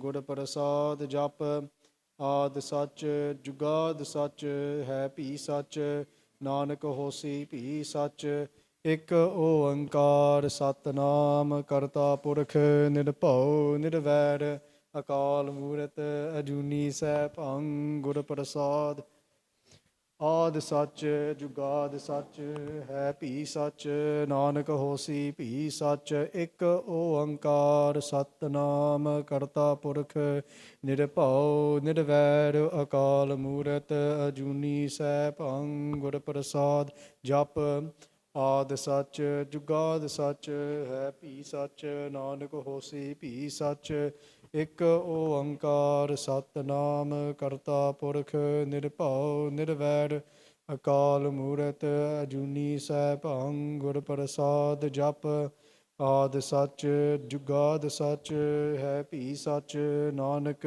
ਗੁਰ ਪ੍ਰਸਾਦ ਜਪ ਆਦ ਸੱਚ ਜੁਗਾਦ ਸੱਚ ਹੈ ਭੀ ਸੱਚ ਨਾਨਕ ਹੋਸੀ ਭੀ ਸੱਚ ਇਕ ਓੰਕਾਰ ਸਤਨਾਮ ਕਰਤਾ ਪੁਰਖ ਨਿਰਭਉ ਨਿਰਵੈਰ ਅਕਾਲ ਮੂਰਤ ਅਜੂਨੀ ਸੈਭੰ ਗੁਰ ਪ੍ਰਸਾਦ ਆਦ ਸੱਚ ਜੁਗਾਦ ਸੱਚ ਹੈ ਭੀ ਸੱਚ ਨਾਨਕ ਹੋਸੀ ਭੀ ਸੱਚ ਇਕ ਓੰਕਾਰ ਸਤਨਾਮ ਕਰਤਾ ਪੁਰਖ ਨਿਰਭਉ ਨਿਰਵੈਰ ਅਕਾਲ ਮੂਰਤ ਅਜੂਨੀ ਸੈਭੰ ਗੁਰ ਪ੍ਰਸਾਦ ਜਪ ਆਦ ਸੱਚ ਜੁਗਾਦ ਸੱਚ ਹੈ ਭੀ ਸੱਚ ਨਾਨਕ ਹੋਸੀ ਭੀ ਸੱਚ ਇਕ ਓੰਕਾਰ ਸਤਨਾਮ ਕਰਤਾ ਪੁਰਖ ਨਿਰਭਉ ਨਿਰਵੈਰ ਅਕਾਲ ਮੂਰਤ ਅਜੂਨੀ ਸੈਭੰ ਗੁਰ ਪ੍ਰਸਾਦ ਜਪ ਆਦ ਸੱਚ ਜੁਗਾਦ ਸੱਚ ਹੈ ਭੀ ਸੱਚ ਨਾਨਕ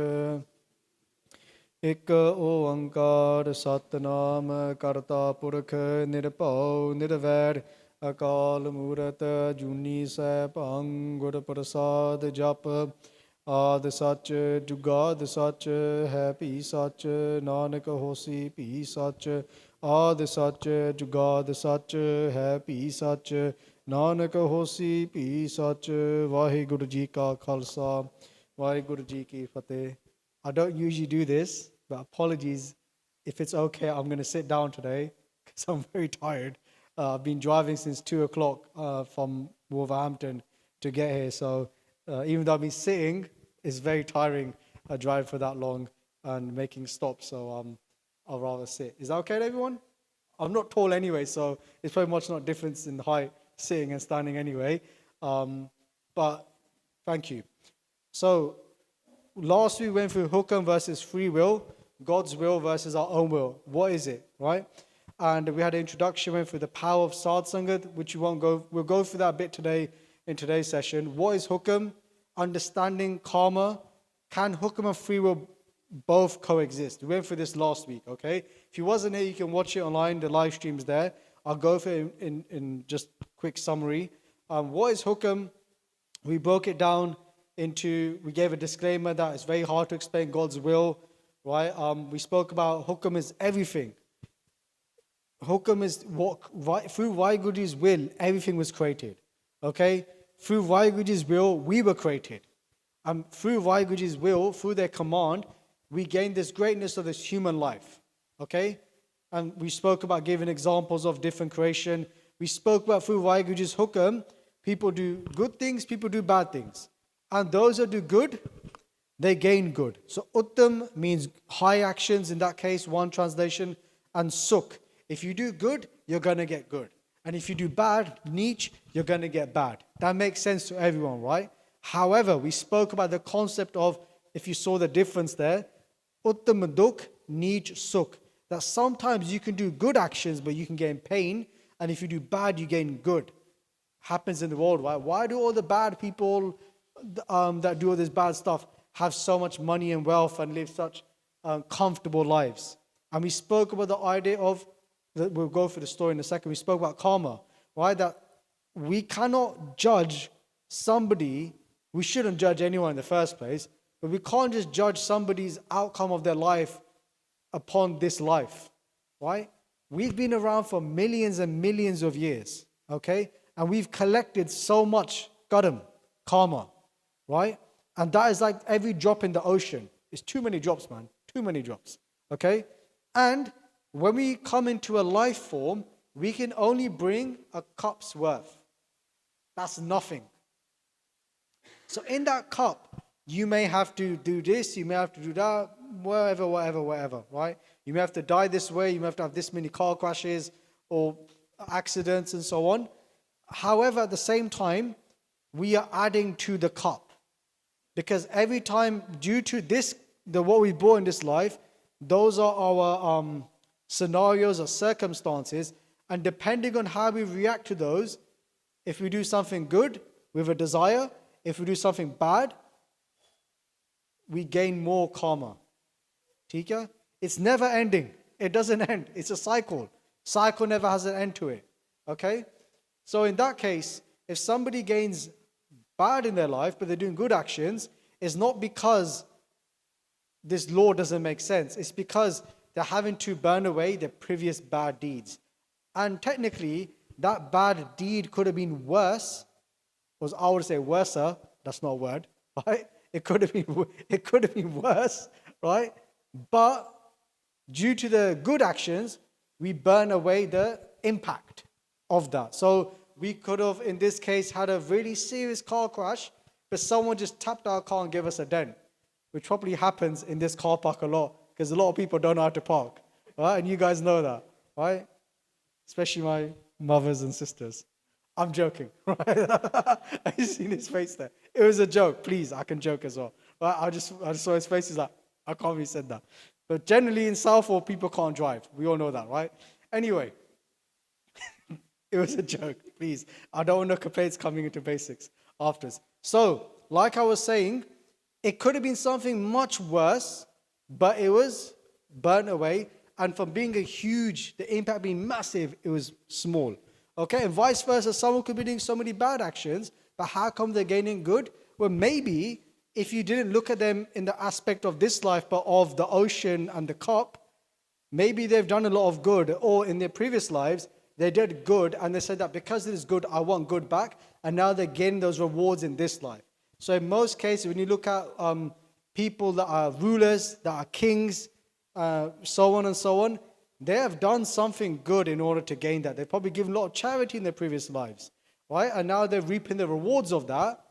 ਇਕ ਓੰਕਾਰ ਸਤਨਾਮ ਕਰਤਾ ਪੁਰਖ ਨਿਰਭਉ ਨਿਰਵੈਰ ਅਕਾਲ ਮੂਰਤ ਅਜੂਨੀ ਸੈਭੰ ਗੁਰ ਪ੍ਰਸਾਦ ਜਪ ਆਦ ਸੱਚ ਜੁਗਾਦ ਸੱਚ ਹੈ ਭੀ ਸੱਚ ਨਾਨਕ ਹੋਸੀ ਭੀ ਸੱਚ ਆਦ ਸੱਚ ਜੁਗਾਦ ਸੱਚ ਹੈ ਭੀ ਸੱਚ ਨਾਨਕ ਹੋਸੀ ਭੀ ਸੱਚ ਵਾਹਿਗੁਰੂ ਜੀ ਕਾ ਖਾਲਸਾ ਵਾਹਿਗੁਰੂ ਜੀ ਕੀ ਫਤਿਹ I don't usually do this, but apologies. If it's okay, I'm going to sit down today because I'm very tired. I've been driving since 2 o'clock from Wolverhampton to get here. So even though I've been sitting, it's very tiring drive for that long and making stops. So I'll rather sit. Is that okay, everyone? I'm not tall anyway, so it's probably much not difference in height, sitting and standing anyway. But thank you. So last week we went through Hukam versus free will, God's will versus our own will. What is it, right? And we had an introduction, went through the power of Sad Sangat, which we'll go through that a bit today in today's session. What is Hukam? Understanding karma. Can Hukam and free will both coexist? We went through this last week, okay? If you wasn't here, you can watch it online. The live stream's there. I'll go through it in just quick summary. What is Hukam? We broke it down we gave a disclaimer that it's very hard to explain God's will, right? We spoke about Hukam is everything. Hukam is through Vaheguru's will, everything was created, okay? Through Vaheguru's will, we were created. Through Vaheguru's will, through their command, we gain this greatness of this human life, okay? And we spoke about giving examples of different creation. We spoke about through Vaheguru's Hukam, people do good things, people do bad things. And those that do good, they gain good. So Uttam means high actions, in that case, one translation, and Sukh. If you do good, you're going to get good. And if you do bad, Neech, you're going to get bad. That makes sense to everyone, right? However, we spoke about the concept of, if you saw the difference there, Uttam Dukh, Neech, Sukh. That sometimes you can do good actions, but you can gain pain. And if you do bad, you gain good. Happens in the world, right? Why do all the bad people that do all this bad stuff have so much money and wealth and live such comfortable lives? And we spoke about the idea of, we'll go through the story in a second, we spoke about karma, right? That we cannot judge somebody, we shouldn't judge anyone in the first place, but we can't just judge somebody's outcome of their life upon this life, right? We've been around for millions and millions of years, okay? And we've collected so much karma, right? And that is like every drop in the ocean. It's too many drops, man. Too many drops. Okay? And when we come into a life form, we can only bring a cup's worth. That's nothing. So in that cup, you may have to do this, you may have to do that, whatever, right? You may have to die this way, you may have to have this many car crashes or accidents and so on. However, at the same time, we are adding to the cup. Because every time, due to this, what we brought in this life, those are our scenarios or circumstances. And depending on how we react to those, if we do something good with a desire, if we do something bad, we gain more karma. Tika? It's never ending. It doesn't end. It's a cycle. Cycle never has an end to it. Okay? So in that case, if somebody gains bad in their life, but they're doing good actions, is not because this law doesn't make sense. It's because they're having to burn away their previous bad deeds. And technically, that bad deed could have been worse, or I would say worser, that's not a word, right? It could have been worse, right? But due to the good actions, we burn away the impact of that. So we could have, in this case, had a really serious car crash, but someone just tapped our car and gave us a dent, which probably happens in this car park a lot, because a lot of people don't know how to park, right? And you guys know that, right? Especially my mothers and sisters. I'm joking, right? I seen his face there. It was a joke. Please, I can joke as well. Right? I just saw his face. He's like, I can't believe he said that. But generally in Southall, people can't drive. We all know that, right? Anyway, it was a joke. Please, I don't want no complaints coming into basics afterwards. So, like I was saying, it could have been something much worse, but it was burnt away. And from being a huge, the impact being massive, it was small. Okay, and vice versa, someone could be doing so many bad actions, but how come they're gaining good? Well, maybe if you didn't look at them in the aspect of this life, but of the ocean and the cup, maybe they've done a lot of good, or in their previous lives, they did good, and they said that because it is good, I want good back, and now they're getting those rewards in this life. So in most cases, when you look at people that are rulers, that are kings, so on and so on, they have done something good in order to gain that. They've probably given a lot of charity in their previous lives, right? And now they're reaping the rewards of that.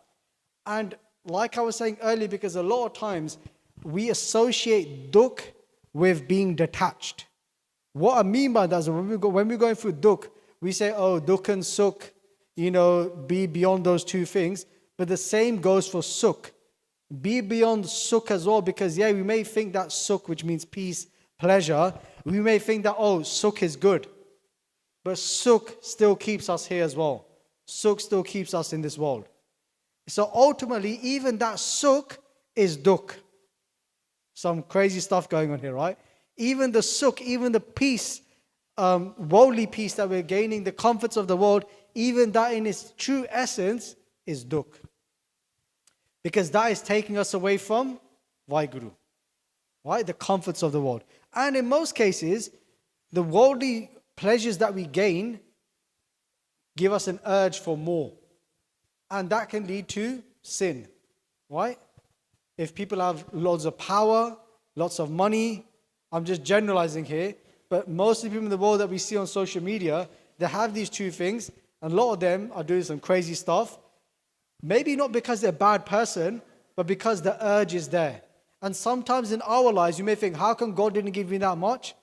And like I was saying earlier, because a lot of times we associate dukh with being detached. What I mean by that is when we're going through dukh, we say, oh, dukh and sukh, be beyond those two things. But the same goes for sukh. Be beyond sukh as well, because we may think that sukh, which means peace, pleasure, we may think that, oh, sukh is good. But sukh still keeps us here as well. Sukh still keeps us in this world. So ultimately, even that sukh is dukh. Some crazy stuff going on here, right? Even the sukh, even the peace, worldly peace that we're gaining, the comforts of the world, even that in its true essence is dukh. Because that is taking us away from Vaheguru, right? The comforts of the world. And in most cases, the worldly pleasures that we gain give us an urge for more. And that can lead to sin, right? If people have lots of power, lots of money, I'm just generalizing here, but most of the people in the world that we see on social media, they have these two things, and a lot of them are doing some crazy stuff. Maybe not because they're a bad person, but because the urge is there. And sometimes in our lives, you may think, how come God didn't give me that much?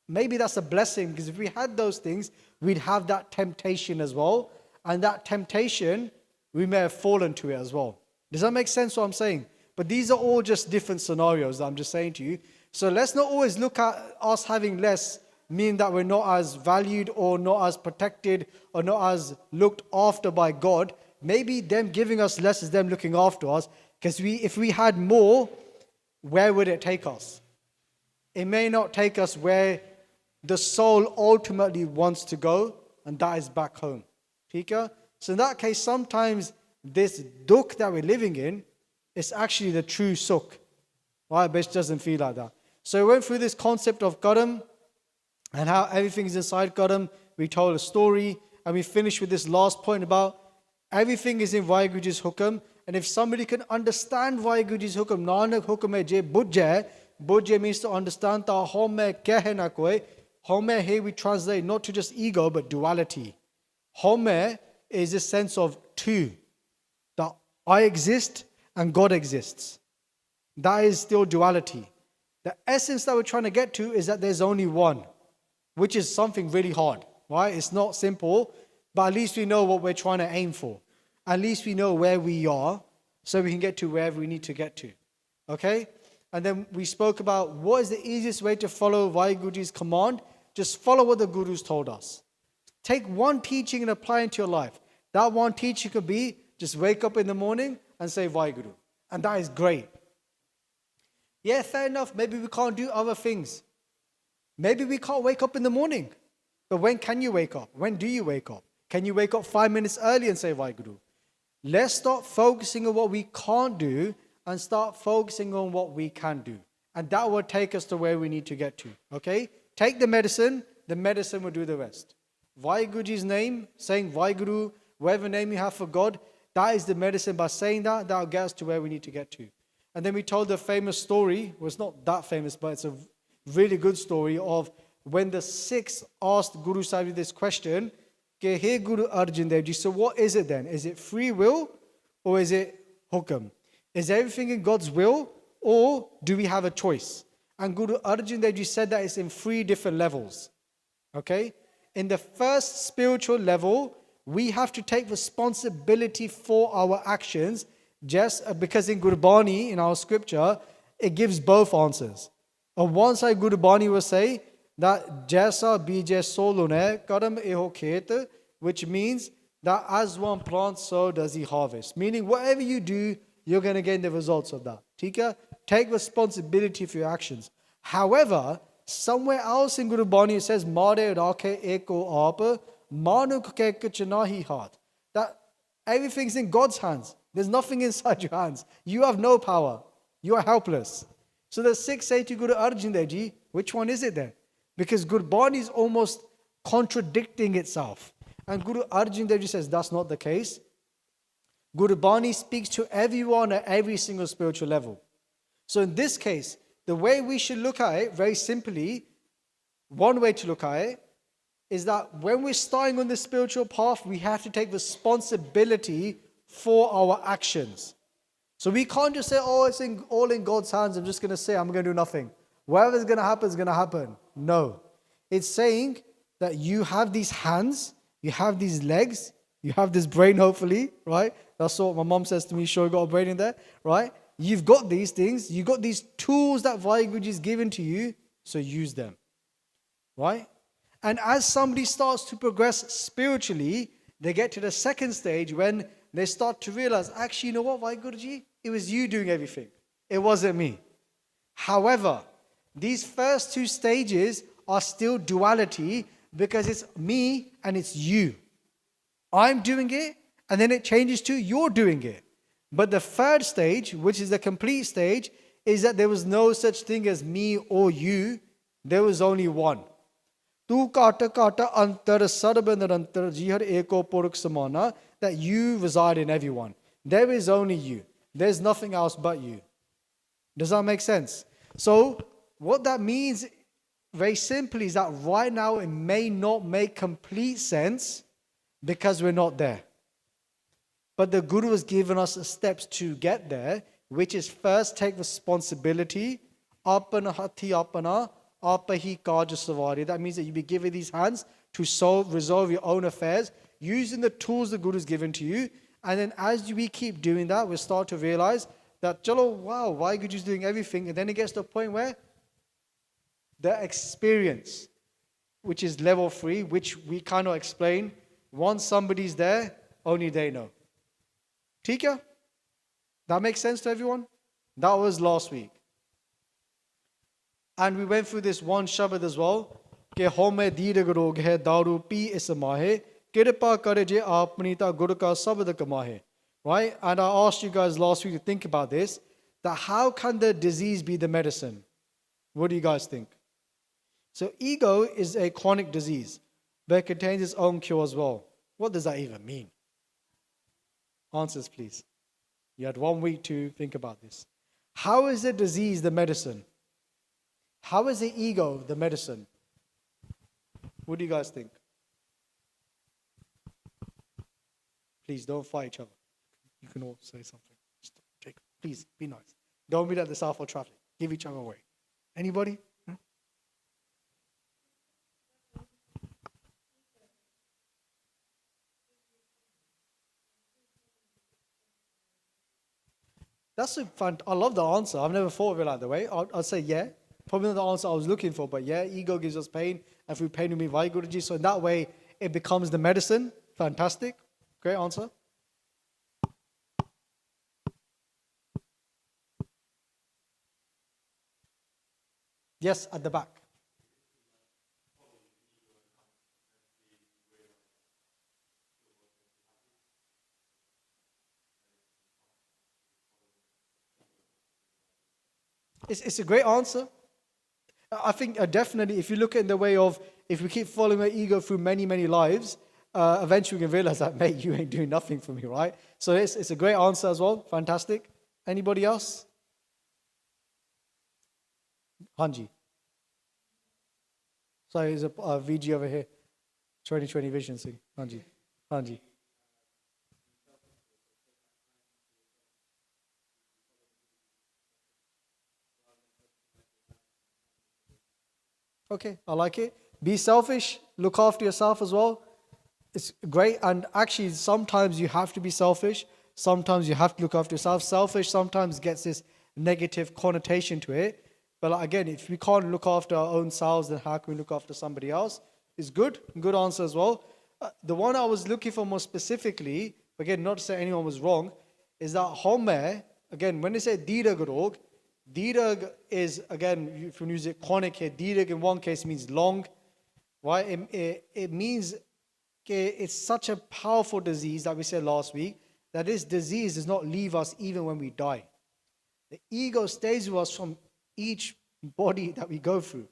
Maybe that's a blessing, because if we had those things, we'd have that temptation as well. And that temptation, we may have fallen to it as well. Does that make sense what I'm saying? But these are all just different scenarios that I'm just saying to you. So let's not always look at us having less, meaning that we're not as valued or not as protected or not as looked after by God. Maybe them giving us less is them looking after us. Because if we had more, where would it take us? It may not take us where the soul ultimately wants to go, and that is back home. Pika? So in that case, sometimes this dukh that we're living in is actually the true sukh. Right? But it doesn't feel like that. So we went through this concept of Karam and how everything is inside Karam. We told a story, and we finished with this last point about everything is in Vaheguruji's Hukam. And if somebody can understand Vaheguruji's Hukam, Nanak Hukam hai je bujjai, bujjai means to understand, ta home kehe na koi. Home here we translate not to just ego, but duality. Home is a sense of two. That I exist and God exists. That is still duality. The essence that we're trying to get to is that there's only one, which is something really hard, right? It's not simple, but at least we know what we're trying to aim for. At least we know where we are, so we can get to wherever we need to get to. Okay? And then we spoke about what is the easiest way to follow Vaheguruji's command. Just follow what the Gurus told us. Take one teaching and apply it to your life. That one teaching could be just wake up in the morning and say Vaheguru. And that is great. Yeah, fair enough. Maybe we can't do other things. Maybe we can't wake up in the morning. But when can you wake up? When do you wake up? Can you wake up 5 minutes early and say Vaheguru? Let's stop focusing on what we can't do and start focusing on what we can do. And that will take us to where we need to get to. Okay? Take the medicine will do the rest. Vaheguruji's name, saying Vaheguru, whatever name you have for God, that is the medicine. By saying that, that will get us to where we need to get to. And then we told the famous story, well, it's not that famous, but it's a really good story of when the Sikhs asked Guru Sahib this question, Ke, hey Guru Arjan Dev Ji, so what is it then? Is it free will or is it hukam? Is everything in God's will or do we have a choice? And Guru Arjan Dev Ji said that it's in 3 different levels. Okay? In the first spiritual level, we have to take responsibility for our actions, just because in Gurbani, in our scripture, it gives both answers. On one side, Gurbani will say that Jaisa Bija Solune Karam Eho Khet, which means that as one plants, so does he harvest. Meaning, whatever you do, you're going to gain the results of that. Tika? Take responsibility for your actions. However, somewhere else in Gurbani it says, Mare Rakhe Eko Aap, Manuk Ke Kuchnahi Hat. That everything's in God's hands. There's nothing inside your hands. You have no power. You are helpless. So the Sikhs say to Guru Arjan Dev Ji, which one is it then? Because Gurbani is almost contradicting itself. And Guru Arjan Dev Ji says that's not the case. Gurbani speaks to everyone at every single spiritual level. So in this case, the way we should look at it, very simply, one way to look at it, is that when we're starting on the spiritual path, we have to take responsibility for our actions. So we can't just say, oh, it's all in God's hands. I'm just going to say, I'm going to do nothing. Whatever's going to happen is going to happen. No. It's saying that you have these hands, you have these legs, you have this brain, hopefully, right? That's what my mom says to me, sure, you got a brain in there, right? You've got these things, you've got these tools that Vaheguruji is given to you, so use them, right? And as somebody starts to progress spiritually, they get to the second stage when they start to realize, actually, you know what, Vaheguruji? It was you doing everything. It wasn't me. However, these first 2 stages are still duality because it's me and it's you. I'm doing it, and then it changes to you're doing it. But the third stage, which is the complete stage, is that there was no such thing as me or you. There was only one. Tu kata kata antar sarbandarantar jihar eko puruk samana, that you reside in everyone. There is only you. There's nothing else but you. Does that make sense? So what that means very simply is that right now it may not make complete sense because we're not there. But the Guru has given us steps to get there, which is first take responsibility. Apana hati apana, apahi kaj savari. That means that you be given these hands to resolve your own affairs using the tools the Guru has given to you. And then as we keep doing that, we start to realize that, chalo, wow, Vaheguruji is doing everything. And then it gets to a point where the experience, which is level 3, which we cannot explain, once somebody's there, only they know. Tika? That makes sense to everyone? That was last week. And we went through this one Shabad as well. Ke home dirag rog hai daru pi ismahe kirpa kare je apni ta gur ka sabad kamahe. Right? And I asked you guys last week to think about this, that how can the disease be the medicine? What do you guys think? So ego is a chronic disease, but it contains its own cure as well. What does that even mean? Answers, please. You had 1 week to think about this. How is the disease the medicine? How is the ego the medicine? What do you guys think? Please don't fight each other. You can all say something. Jacob, please be nice. Don't meet at the Southall traffic. Give each other away. Anybody? That's a fun. I love the answer. I've never thought of it like that way. I'll say yeah. Probably not the answer I was looking for, but yeah, ego gives us pain, and through pain we meet Vaheguruji. So in that way, it becomes the medicine. Fantastic. Great answer. Yes, at the back. It's a great answer. I think definitely, if you look at it in the way of, if we keep following our ego through many, many lives, eventually we can realize that, mate, you ain't doing nothing for me, right? So it's a great answer as well. Fantastic. Anybody else? Hanji. Sorry, there's a VG over here. 2020 Vision Singh. Hanji. Hanji. Okay, I like it. Be selfish. Look after yourself as well. It's great. And actually, sometimes you have to be selfish. Sometimes you have to look after yourself. Selfish sometimes gets this negative connotation to it. But again, if we can't look after our own selves, then how can we look after somebody else? It's good. Good answer as well. The one I was looking for more specifically, again, not to say anyone was wrong, is that Homer, again, when they say Dirag, Dirag is, again, if you use it chronic here, Dirag in one case means long, right? It means it's such a powerful disease that we said last week, that this disease does not leave us even when we die. The ego stays with us from each body that we go through,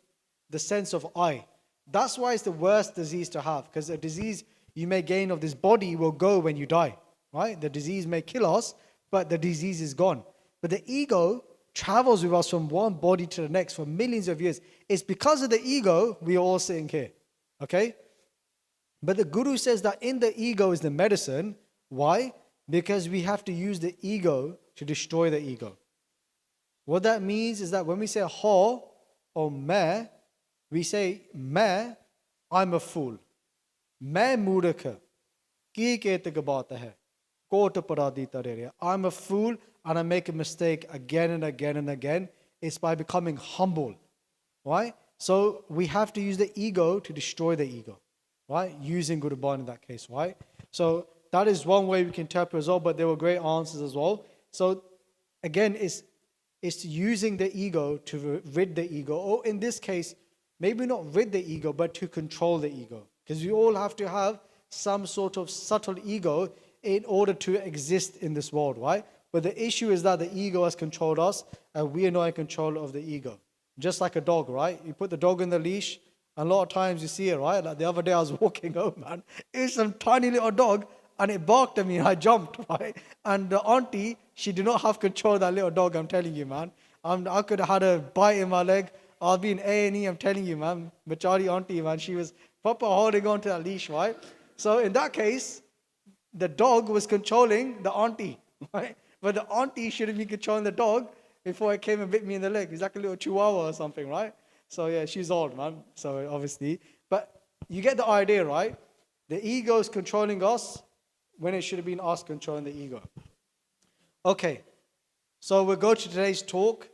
the sense of I. That's why it's the worst disease to have, because a disease you may gain of this body will go when you die, right? The disease may kill us, but the disease is gone. But the ego travels with us from one body to the next for millions of years. It's because of the ego we are all sitting here, okay? But the Guru says that in the ego is the medicine. Why? Because we have to use the ego to destroy the ego. What that means is that when we say ho or me, we say me, I'm a fool. मैं मूर्ख की कहते बात है coat पराधी तरेरे. I'm a fool and I make a mistake again and again and again. It's by becoming humble, right? So we have to use the ego to destroy the ego, right? Using Gurban in that case, right? So that is one way we can interpret as well, but there were great answers as well. So again, it's using the ego to rid the ego, or in this case, maybe not rid the ego, but to control the ego. Because we all have to have some sort of subtle ego in order to exist in this world, right? But the issue is that the ego has controlled us and we are not in control of the ego. Just like a dog, right? You put the dog in the leash, and a lot of times you see it, right? Like the other day I was walking home, man. It was some tiny little dog and it barked at me and I jumped, right? And the auntie, she did not have control of that little dog, I'm telling you, man. I could have had a bite in my leg. I'll be in A&E, I'm telling you, man. Machari auntie, man, she was proper holding on to that leash, right? So in that case, the dog was controlling the auntie, right? But the auntie should have been controlling the dog before it came and bit me in the leg. It's like a little chihuahua or something, right? So yeah, she's old, man. So obviously, but you get the idea, right? The ego is controlling us when it should have been us controlling the ego. Okay, so we'll go to today's talk.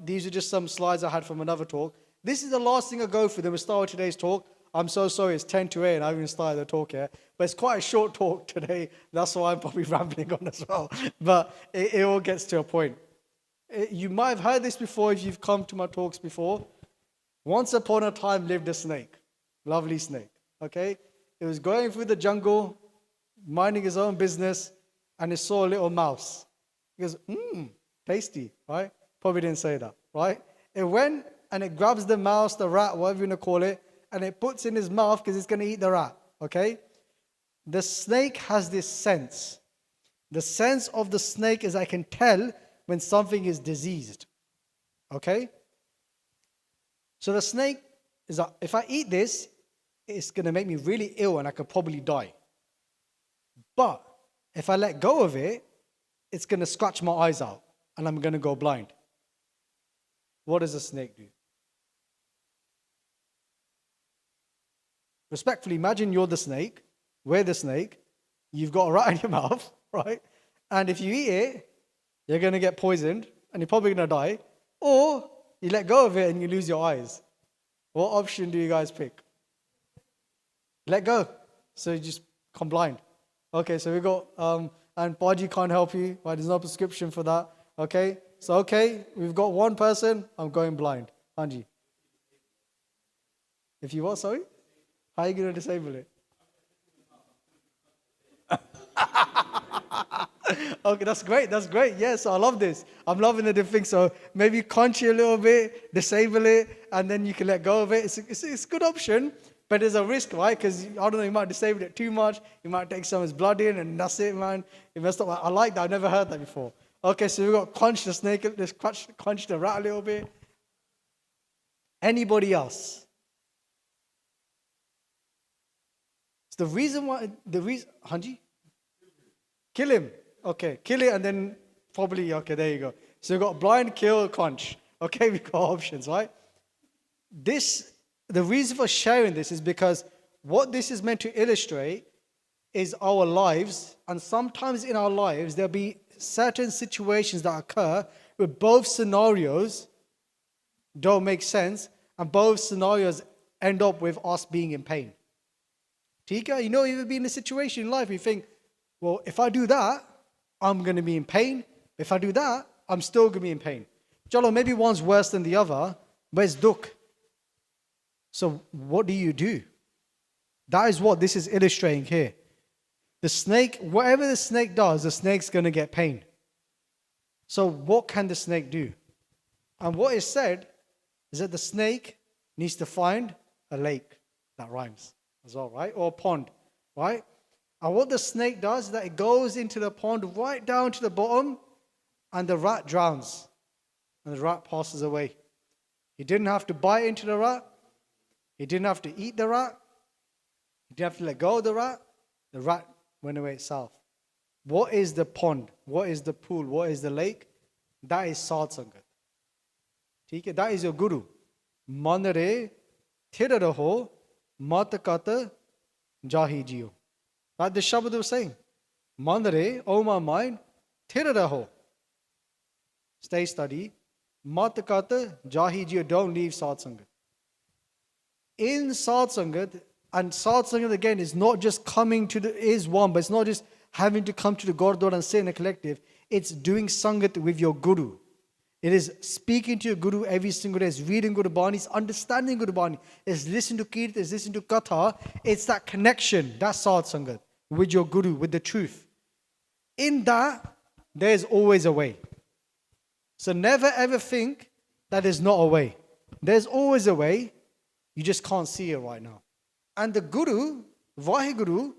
These are just some slides I had from another talk. This is the last thing I go through. Then we'll start with today's talk. I'm so sorry, it's 10 to 8 and I haven't even started the talk yet. But it's quite a short talk today. That's why I'm probably rambling on as well. But it all gets to a point. You might have heard this before if you've come to my talks before. Once upon a time lived a snake. Lovely snake. Okay? It was going through the jungle, minding his own business, and it saw a little mouse. He goes, tasty, right? Probably didn't say that, right? It went and it grabs the mouse, the rat, whatever you want to call it, and it puts in his mouth because it's going to eat the rat, okay? The snake has this sense. The sense of the snake is I can tell when something is diseased, okay? So the snake is that if I eat this, it's going to make me really ill and I could probably die. But if I let go of it, it's going to scratch my eyes out and I'm going to go blind. What does a snake do? Respectfully, imagine you're the snake, we're the snake, you've got a rat in your mouth, right? And if you eat it, you're going to get poisoned and you're probably going to die. Or you let go of it and you lose your eyes. What option do you guys pick? Let go. So you just come blind. Okay, so we got, and Baji can't help you, right? There's no prescription for that. Okay, so okay, we've got one person, I'm going blind. Anji. If you what, sorry? How are you going to disable it? Okay, that's great. That's great. Yes, I love this. I'm loving the different thing. So maybe conch it a little bit, disable it, and then you can let go of it. It's a good option, but there's a risk, right? Because I don't know, you might disable it too much. You might take someone's blood in, and that's it, man. You messed up. I like that. I've never heard that before. Okay, so we've got conch the snake, let's conch the rat a little bit. Anybody else? It's the reason, Hanji? Kill him. Okay, kill it and then probably, okay, there you go. So we've got blind, kill, conch. Okay, we've got options, right? The reason for sharing this is because what this is meant to illustrate is our lives, and sometimes in our lives there'll be certain situations that occur where both scenarios don't make sense, and both scenarios end up with us being in pain. Tika, you know, you've been in a situation in life where you think, well, if I do that, I'm going to be in pain. If I do that, I'm still going to be in pain. Chalo, maybe one's worse than the other, but it's dukh. So what do? That is what this is illustrating here. The snake, whatever the snake does, the snake's going to get pain. So what can the snake do? And what is said is that the snake needs to find a lake. That rhymes as well, right? Or a pond, right? And what the snake does is that it goes into the pond right down to the bottom, and the rat drowns. And the rat passes away. He didn't have to bite into the rat. He didn't have to eat the rat. He didn't have to let go of the rat. The rat went away itself. What is the pond? What is the pool? What is the lake? That is Sad Sangat. That is your guru. Manare thira raho matakata jahi jiyo. That the Shabad was saying. Manare, oh my mind, thira raho. Stay steady. Matakata jahi jiyo. Don't leave Sad Sangat. In Sad Sangat, and Sad Sangat again is not just coming to is one, but it's not just having to come to the Gurdwara and sit in a collective. It's doing Sangat with your Guru. It is speaking to your Guru every single day. It's reading Guru Bani. It's understanding Guru Bani. It's listening to Kirtan. It's listening to Katha. It's that connection. That's Sad Sangat with your Guru, with the truth. In that, there's always a way. So never ever think that there's not a way. There's always a way. You just can't see it right now. And the Guru, Vaheguru,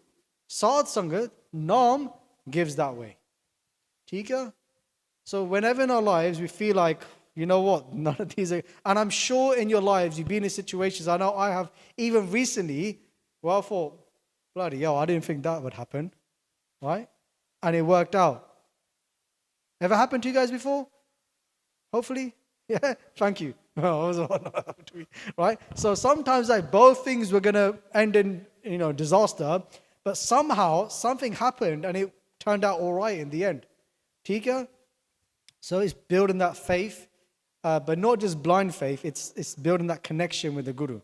Sad Sangat, Naam gives that way. Tika? So whenever in our lives we feel like, you know what, none of these are, and I'm sure in your lives you've been in situations, I know I have, even recently, well, I thought, bloody hell, I didn't think that would happen, right? And it worked out. Ever happened to you guys before? Hopefully? Yeah, thank you. Right? So sometimes like both things were going to end in, disaster, but somehow something happened and it turned out all right in the end. Tika? So it's building that faith, but not just blind faith, it's building that connection with the Guru.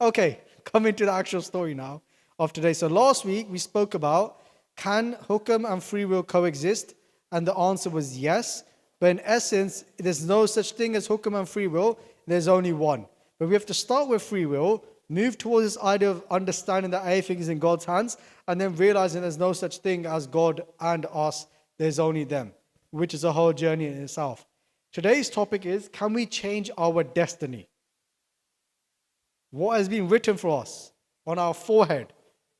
Okay, coming to the actual story now of today. So last week we spoke about, can Hukam and free will coexist? And the answer was yes. But in essence, there's no such thing as Hukam and free will. There's only one. But we have to start with free will, move towards this idea of understanding that everything is in God's hands, and then realizing there's no such thing as God and us. There's only them, which is a whole journey in itself. Today's topic is, can we change our destiny? What has been written for us on our forehead?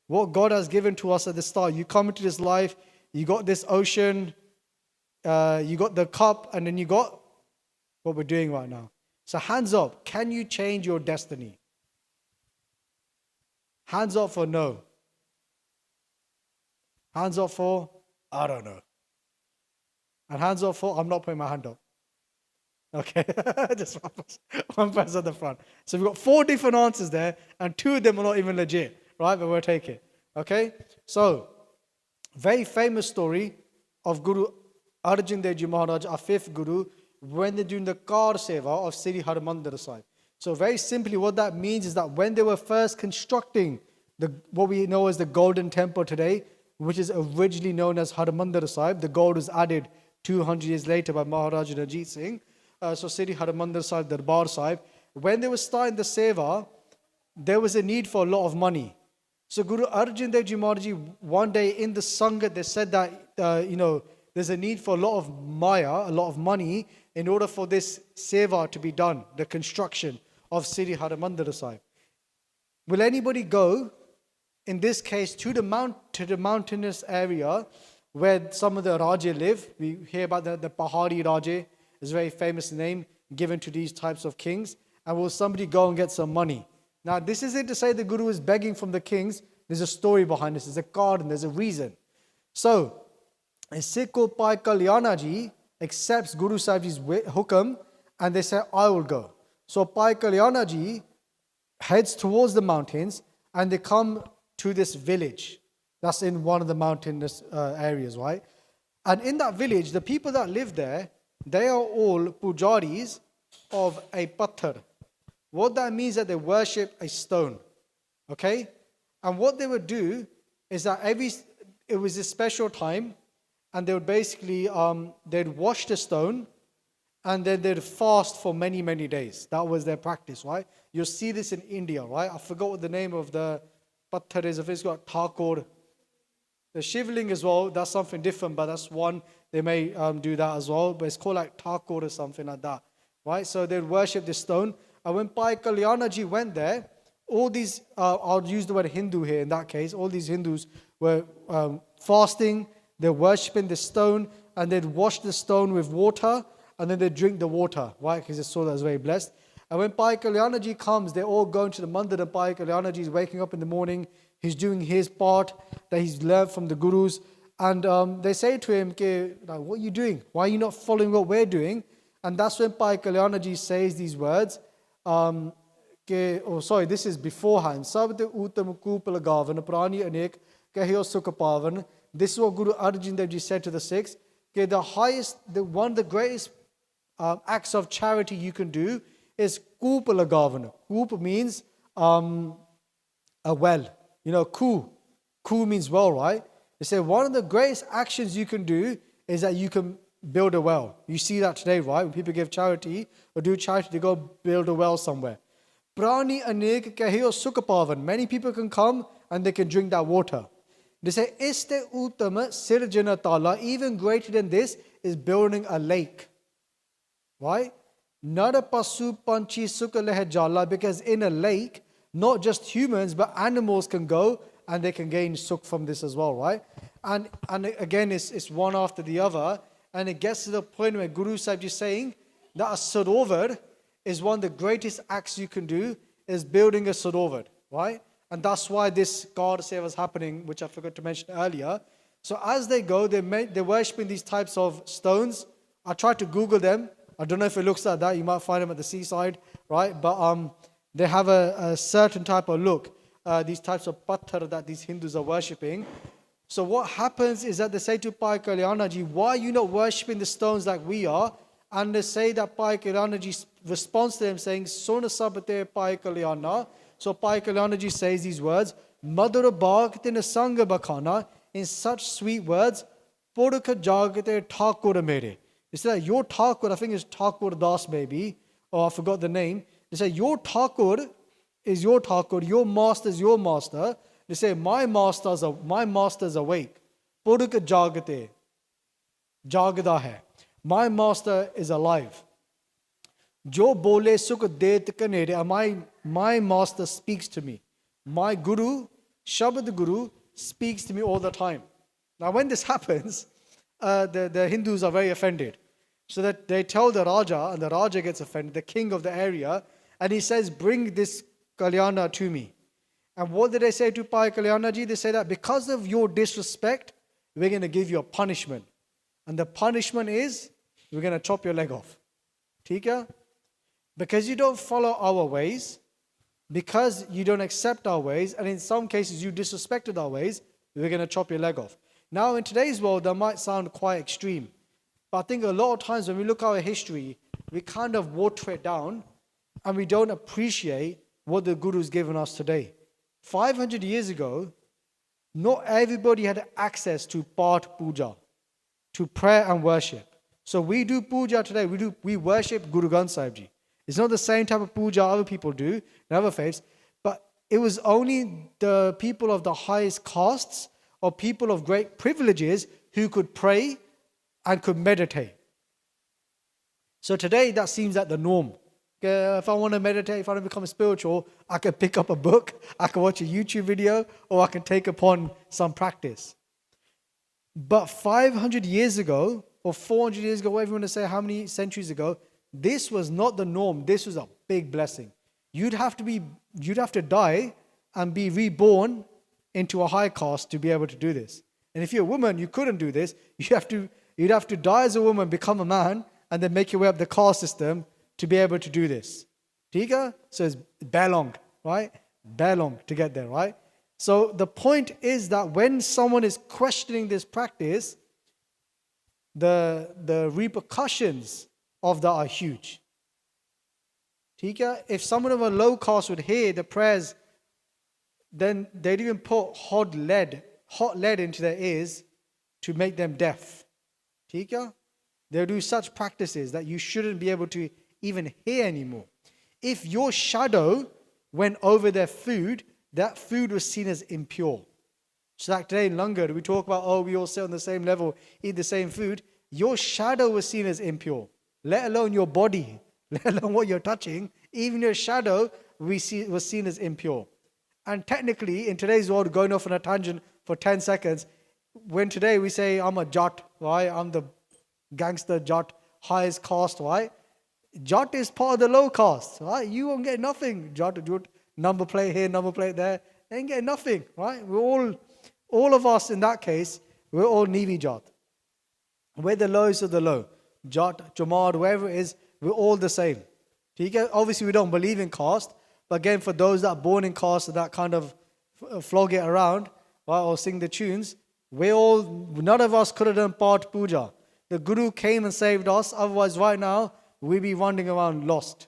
What God has given to us at the start. You come into this life, you got this ocean, you got the cup, and then you got what we're doing right now. So hands up, can you change your destiny? Hands up for no. Hands up for, I don't know. And hands up for, I'm not putting my hand up. Okay, just one person at the front. So we've got 4 different answers there, and 2 of them are not even legit, right? But we'll take it. Okay, so very famous story of Guru Arjan Dev Ji Maharaj, our 5th Guru, when they're doing the Kar Seva of Sri Harmandir Sahib. So very simply what that means is that when they were first constructing what we know as the Golden Temple today, which is originally known as Harmandir Sahib, the gold was added 200 years later by Maharaja Ranjit Singh. So Sri Harmandir Sahib, Darbar Sahib, when they were starting the Seva, there was a need for a lot of money. So Guru Arjan Dev Ji Maharaj Ji, one day in the Sangha, they said that, there's a need for a lot of maya, a lot of money, in order for this seva to be done, the construction of Sri Harimandir Sahib. Will anybody go, in this case, to the mountainous area where some of the Raja live? We hear about the Pahari Raja, is a very famous name given to these types of kings. And will somebody go and get some money? Now, this isn't to say the Guru is begging from the kings. There's a story behind this. There's a garden. There's a reason. So, Sikho Bhai Kalyana Ji accepts Guru Sahib Ji's hukam, and they say, I will go. So Bhai Kalyana Ji heads towards the mountains, and they come to this village that's in one of the mountainous areas, right? And in that village, the people that live there, they are all pujaris of a patthar. What that means is that they worship a stone, okay? And what they would do is that it was a special time, and they would basically, they'd wash the stone, and then they'd fast for many, many days. That was their practice, right? You'll see this in India, right? I forgot what the name of the patthar is. If it's got Thakur. The Shivling as well, that's something different, but that's one. They may do that as well, but it's called like Thakur or something like that, right? So they'd worship this stone. And when Bhai Kalyana Ji went there, all these, I'll use the word Hindu here in that case, all these Hindus were fasting, they're worshipping the stone, and they'd wash the stone with water, and then they'd drink the water, right? Because they saw that was very blessed. And when Bhai Kalyana Ji comes, they're all going to the mandir, and Bhai Kalyana Ji is waking up in the morning, he's doing his part that he's learned from the Gurus, and they say to him, what are you doing? Why are you not following what we're doing? And that's when Bhai Kalyana Ji says these words, this is beforehand. Sabde uttam kupal gavan prani anek kahyo sukha pavan. This is what Guru Arjan Dev Ji said to the Sikhs. One of the greatest acts of charity you can do is kupal gavan. Kup means a well. Ku means well, right? They say one of the greatest actions you can do is that you can build a well. You see that today, right? When people give charity or do charity, they go build a well somewhere. Prani anek kahyo sukha pavan. Many people can come and they can drink that water. They say, Iste uttama sirjana tala, even greater than this is building a lake. Right? Nara pasu panchi sukha lehe jala, because in a lake, not just humans, but animals can go and they can gain sukh from this as well, right? And again, it's one after the other, and it gets to the point where Guru Sahib is saying that a sarovar is one of the greatest acts you can do, is building a sarovar, right? And that's why this God seva is happening, which I forgot to mention earlier. So as they go, they're worshipping these types of stones. I tried to Google them. I don't know if it looks like that. You might find them at the seaside, right? But they have a certain type of look, these types of patthar that these Hindus are worshipping. So what happens is that they say to Bhai Kalyana Ji, why are you not worshipping the stones like we are? And they say that Bhai Kalyana Ji responds to them saying, Sona sabate Bhai Kalyana. So Bhai Kalyana Ji says these words, Madhura bhagte sanga bakhana, in such sweet words, Purukha jagate Thakur mere. They say that your Thakur, I think it's Thakur Das maybe, or I forgot the name. They say your Thakur is your Thakur, your master is your master. They say my master is awake. Purukha jagate, jagda hai. My master is alive. Jo bole sukh det kanere. My master speaks to me. My guru, Shabad Guru, speaks to me all the time. Now when this happens, the Hindus are very offended. So that they tell the Raja, and the Raja gets offended, the king of the area, and he says, bring this Kalyana to me. And what did they say to Bhai Kalyana Ji? They say that because of your disrespect, we're going to give you a punishment. And the punishment is, we're going to chop your leg off. Tika? Because you don't follow our ways, because you don't accept our ways, and in some cases you disrespected our ways, we're going to chop your leg off. Now in today's world, that might sound quite extreme. But I think a lot of times when we look at our history, we kind of water it down, and we don't appreciate what the Guru's given us today. 500 years ago, not everybody had access to Path Puja, to prayer and worship. So we do puja today, we worship Guru Granth Sahib Ji. It's not the same type of puja other people do in other faiths, but it was only the people of the highest castes or people of great privileges who could pray and could meditate. So today that seems like the norm. If I want to meditate, if I want to become spiritual, I can pick up a book, I can watch a YouTube video, or I can take upon some practice. But 500 years ago, or 400 years ago, whatever you want to say, how many centuries ago, this was not the norm. This was a big blessing. You'd have to die and be reborn into a high caste to be able to do this. And if you're a woman, you couldn't do this. You'd have to die as a woman, become a man, and then make your way up the caste system to be able to do this. Tika? So it's belong, right? Belong to get there, right? So the point is that when someone is questioning this practice, the repercussions of that are huge. Tika? If someone of a low caste would hear the prayers, then they'd even put hot lead into their ears to make them deaf. Tika? They'll do such practices that you shouldn't be able to even hear anymore. If your shadow went over their food, that food was seen as impure. So like today in Langar, we talk about, we all sit on the same level, eat the same food. Your shadow was seen as impure, let alone your body, let alone what you're touching. Even your shadow was seen as impure. And technically, in today's world, going off on a tangent for 10 seconds, when today we say, I'm a Jat, right? I'm the gangster Jat, highest caste, right? Jat is part of the low caste, right? You won't get nothing. Jat, number plate here, number plate there. They ain't getting nothing, right? We're all of us in that case, we're all Nevi Jat. We're the lowest of the low. Jat, Jamad, wherever it is, we're all the same. Obviously, we don't believe in caste, but again, for those that are born in caste that kind of flog it around, right, or sing the tunes, none of us could have done Path Puja. The Guru came and saved us, otherwise right now, we'd be wandering around lost.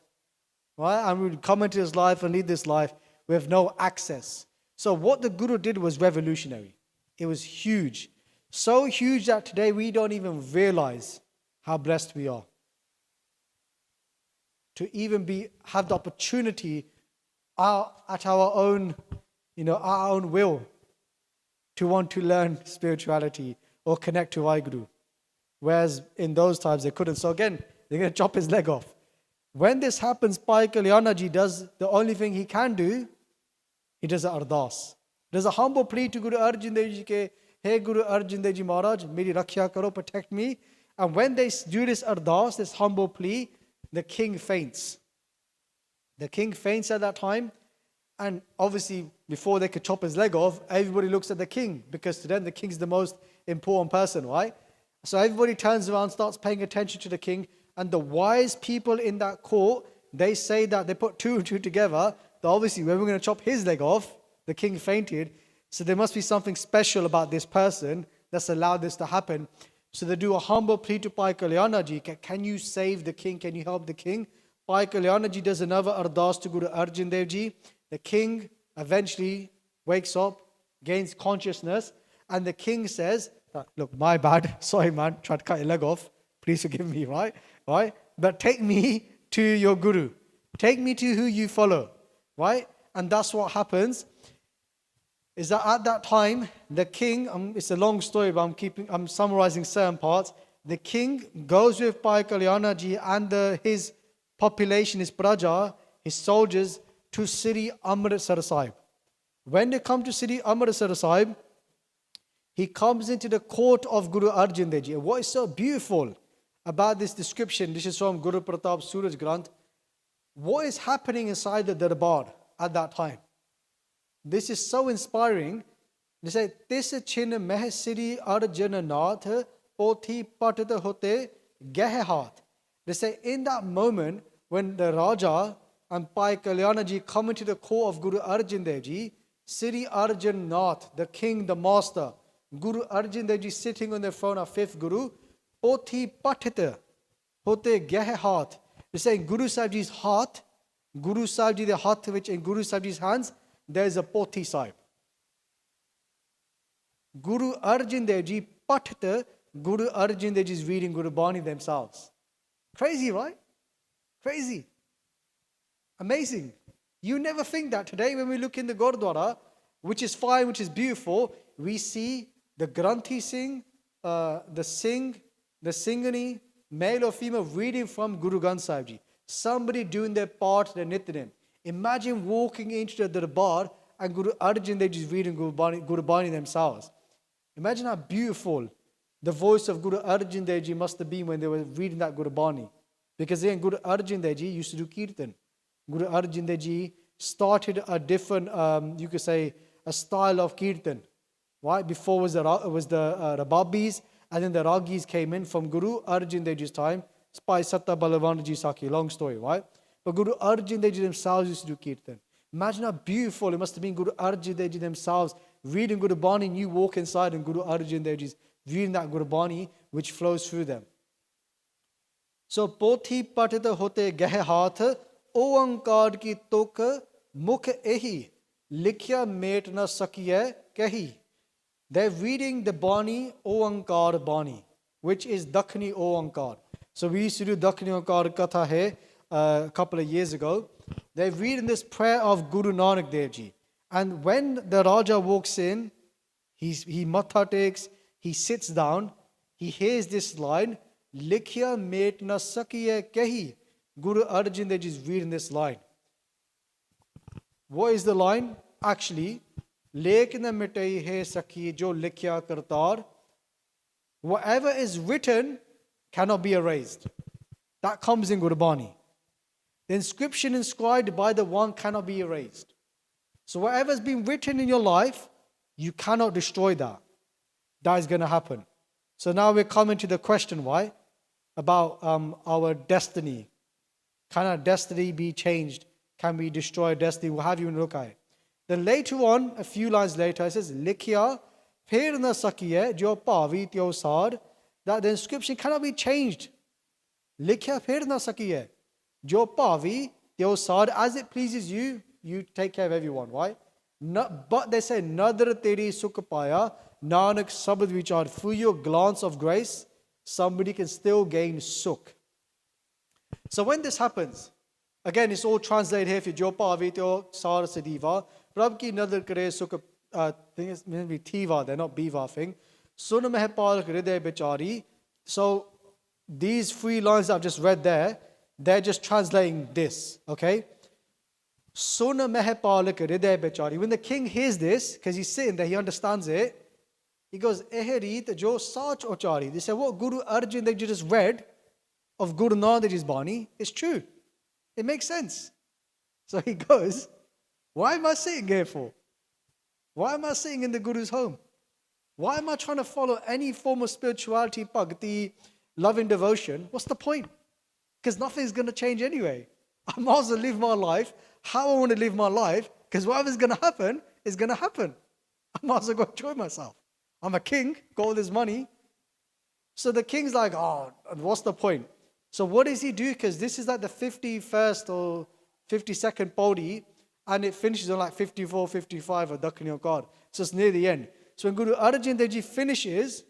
Right? And we'd come into this life and lead this life with no access. So what the Guru did was revolutionary. It was huge. So huge that today we don't even realize how blessed we are. To even have the opportunity at our own will to want to learn spirituality or connect to Waheguru. Whereas in those times they couldn't. So again, they're going to chop his leg off. When this happens, Bhai Kalyanaji does the only thing he can do, he does an ardas. There's a humble plea to Guru Arjan Dev Ji ke, hey Guru Arjan Dev Ji Maharaj, meri rakhya karo, protect me. And when they do this ardas, this humble plea, the king faints. The king faints at that time. And obviously, before they could chop his leg off, everybody looks at the king, because to them the king's the most important person, right? So everybody turns around, starts paying attention to the king. And the wise people in that court, they say that they put two and two together. That obviously, when we're going to chop his leg off, the king fainted. So there must be something special about this person that's allowed this to happen. So they do a humble plea to Bhai Kalyanaji. Can you save the king? Can you help the king? Bhai Kalyanaji does another ardas to Guru Arjan Dev Ji. The king eventually wakes up, gains consciousness, and the king says, look, my bad. Sorry, man. Tried to cut your leg off. Please forgive me, right? Right? But take me to your Guru. Take me to who you follow. Right? And that's what happens. Is that at that time, the king, it's a long story, but I'm summarizing certain parts. The king goes with Bhai Kalyanaji and his population, his praja, his soldiers, to Sri Amritsar Sahib. When they come to Sri Amritsar Sahib, he comes into the court of Guru Arjan Dev Ji. What is so beautiful about this description, this is from Guru Pratap Suraj Granth, what is happening inside the darbar at that time? This is so inspiring. They say, Tis chin meh Sri Arjan Nath pothi patita hote gehe hath. They say, in that moment, when the Raja and Bhai Kalyanaji come into the court of Guru Arjan Dev Ji, Sri Arjan Nath, the king, the master, Guru Arjan Dev Ji sitting on the throne of fifth Guru, Pothi Patita, Hote Gehe Hath. They're saying Guru Sahib Ji's heart, Guru Sahib Ji, the heart which in Guru Sahib Ji's hands, there is a Pothi Sahib. Guru Arjan Dev Ji Patita, Guru Arjan Dev Ji is reading Guru Bani themselves. Crazy, right? Crazy. Amazing. You never think that. Today when we look in the Gurdwara, which is fine, which is beautiful, we see the Granthi Singh, the Singhani, male or female, reading from Guru Granth Sahib Ji. Somebody doing their part, their nityanim. Imagine walking into the Darbar and Guru Arjan Dev Ji is reading Guru Bani themselves. Imagine how beautiful the voice of Guru Arjan Dev Ji must have been when they were reading that Guru Bani. Because then Guru Arjan Dev Ji used to do Kirtan. Guru Arjan Dev Ji started a different, you could say, a style of Kirtan. Right? Before was the Rababis, and then the Ragis came in from Guru Arjan Dev Ji's time. By Satta Balavan Ji Saki, long story, right? But Guru Arjan Dev Ji themselves used to do Kirtan. Imagine how beautiful it must have been Guru Arjan Dev Ji themselves reading Guru Bani, and you walk inside and Guru Arjan Dev Ji's reading that Guru Bani which flows through them. So, Pothi Patita Hote Gehe Haath, O Ankar ki Tok, Mukh Ehi, Likhya Met Na Sakiye Kehi. They're reading the Bani, O Ankar Bani, which is Dakhni O Ankar. So we used to do Dakhni Ankar Katha hai a couple of years ago. They're reading this prayer of Guru Nanak Dev Ji. And when the Raja walks in, he matha takes, he sits down, he hears this line, Likhya Met Na Sakiye Kehi. Guru Arjan Dev Ji is reading this line. What is the line? Actually, Lek na mitai hai sakhi jo likhya kartar. Whatever is written cannot be erased. That comes in Gurbani. The inscription inscribed by the one cannot be erased. So whatever has been written in your life, you cannot destroy that. That is going to happen. So now we're coming to the question, why? About our destiny. Can our destiny be changed? Can we destroy destiny? We'll have you look at it. Then later on, a few lines later, it says, Likhya, phir na sakiye, jo pavi tyo sar, that the inscription cannot be changed. Likhya phir na sakiye, jo pavi tyo sar, as it pleases you, you take care of everyone, right? But they say, Nadar teri sukh paya, Nanak sabad vichar, through your glance of grace, somebody can still gain sukh. So when this happens, again, it's all translated here for jo pavi tyo sar sadiva, Prabh ki nadar kare sukh, thing is maybe tiva, they're not biva thing. Sun mehpal hriday bichari. So these 3 lines I've just read there, they're just translating this, okay? Sun mehpal hriday bichari. When the king hears this, because he's sitting there, he understands it, he goes, Eherit jo sach ochari. They say, what Guru Arjan that you just read of Guru Nanak Dev Ji's Bani is true. It makes sense. So he goes, why am I sitting here for? Why am I sitting in the Guru's home? Why am I trying to follow any form of spirituality, bhakti, love and devotion? What's the point? Because nothing's going to change anyway. I might as well live my life how I want to live my life, because whatever's going to happen is going to happen. I might as well go enjoy myself. I'm a king, got all this money. So the king's like, oh, what's the point? So what does he do? Because this is like the 51st or 52nd Pauri, and it finishes on like 54, 55 of Dakhni Ankar. So it's near the end. So when Guru Arjan Dev Ji finishes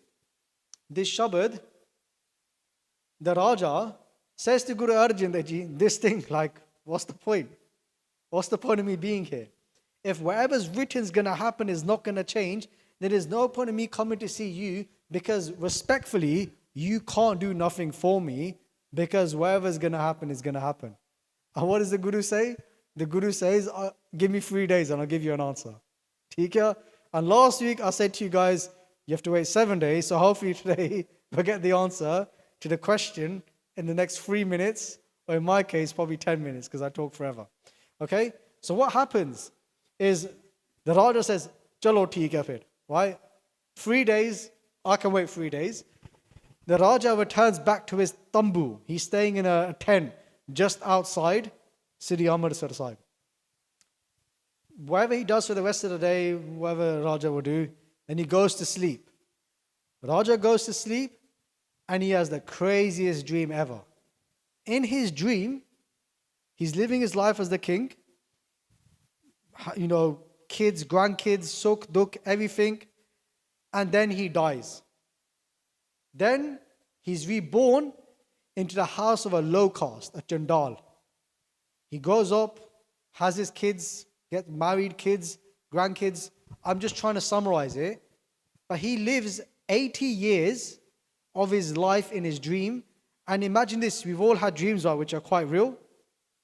this Shabad, the Raja says to Guru Arjan Dev Ji, this thing, like, what's the point? What's the point of me being here? If whatever's written is going to happen is not going to change, then there's no point in me coming to see you, because respectfully, you can't do nothing for me, because whatever's going to happen is going to happen. And what does the Guru say? The Guru says, give me 3 days and I'll give you an answer. Theek hai? And last week I said to you guys, you have to wait 7 days. So hopefully today we'll get the answer to the question in the next 3 minutes, or in my case, probably 10 minutes, because I talk forever. Okay? So what happens is the Raja says, chalo theek hai phir. Right? 3 days, I can wait 3 days. The Raja returns back to his tambu. He's staying in a tent just outside Sri Amritsar Sahib. Whatever he does for the rest of the day, whatever Raja will do, and he goes to sleep. Raja goes to sleep and he has the craziest dream ever. In his dream, he's living his life as the king. You know, kids, grandkids, sukh, dukh, everything. And then he dies. Then he's reborn into the house of a low caste, a Chandal. He goes up has his kids, get married, kids, grandkids. I'm just trying to summarize it. But he lives 80 years of his life in his dream. And imagine this, we've all had dreams, right, which are quite real.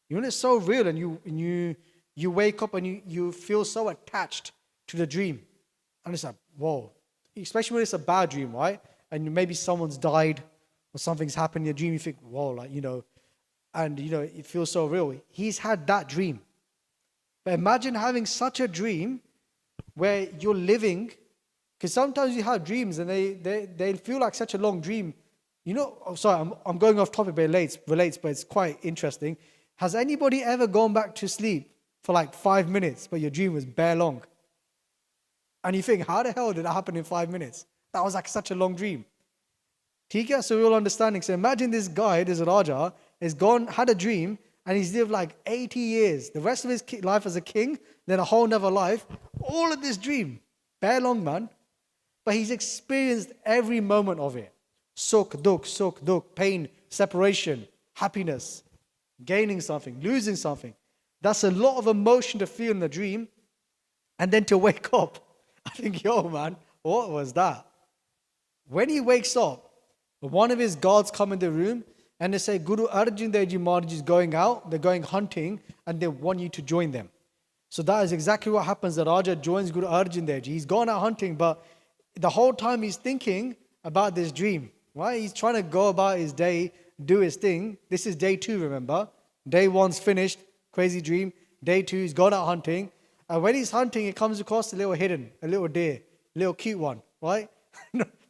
You know, it's so real, and you wake up and you feel so attached to the dream. And it's like, whoa. Especially when it's a bad dream, right? And maybe someone's died or something's happened in your dream, you think, whoa, like, and it feels so real. He's had that dream. But imagine having such a dream where you're living, because sometimes you have dreams and they feel like such a long dream. I'm going off topic, but it relates, but it's quite interesting. Has anybody ever gone back to sleep for like 5 minutes, but your dream was bare long? And you think, how the hell did that happen in 5 minutes? That was like such a long dream. Tika, so we're all understanding. So imagine this guy, this Raja, has had a dream, and he's lived like 80 years. The rest of his life as a king, then a whole nother life. All of this dream. Bare long, man. But he's experienced every moment of it. Sukh, dukh, pain, separation, happiness, gaining something, losing something. That's a lot of emotion to feel in the dream. And then to wake up, I think, yo, man, what was that? When he wakes up, one of his guards come in the room and they say, Guru Arjan Dev Ji Maharaj is going out, they're going hunting, and they want you to join them. So that is exactly what happens. The Raja joins Guru Arjan Dev Ji. He's gone out hunting, but the whole time he's thinking about this dream. Right? He's trying to go about his day, do his thing. This is day 2, remember? Day 1's finished, crazy dream. Day 2, he's gone out hunting. And when he's hunting, he comes across a little hidden, a little deer, a little cute one, right?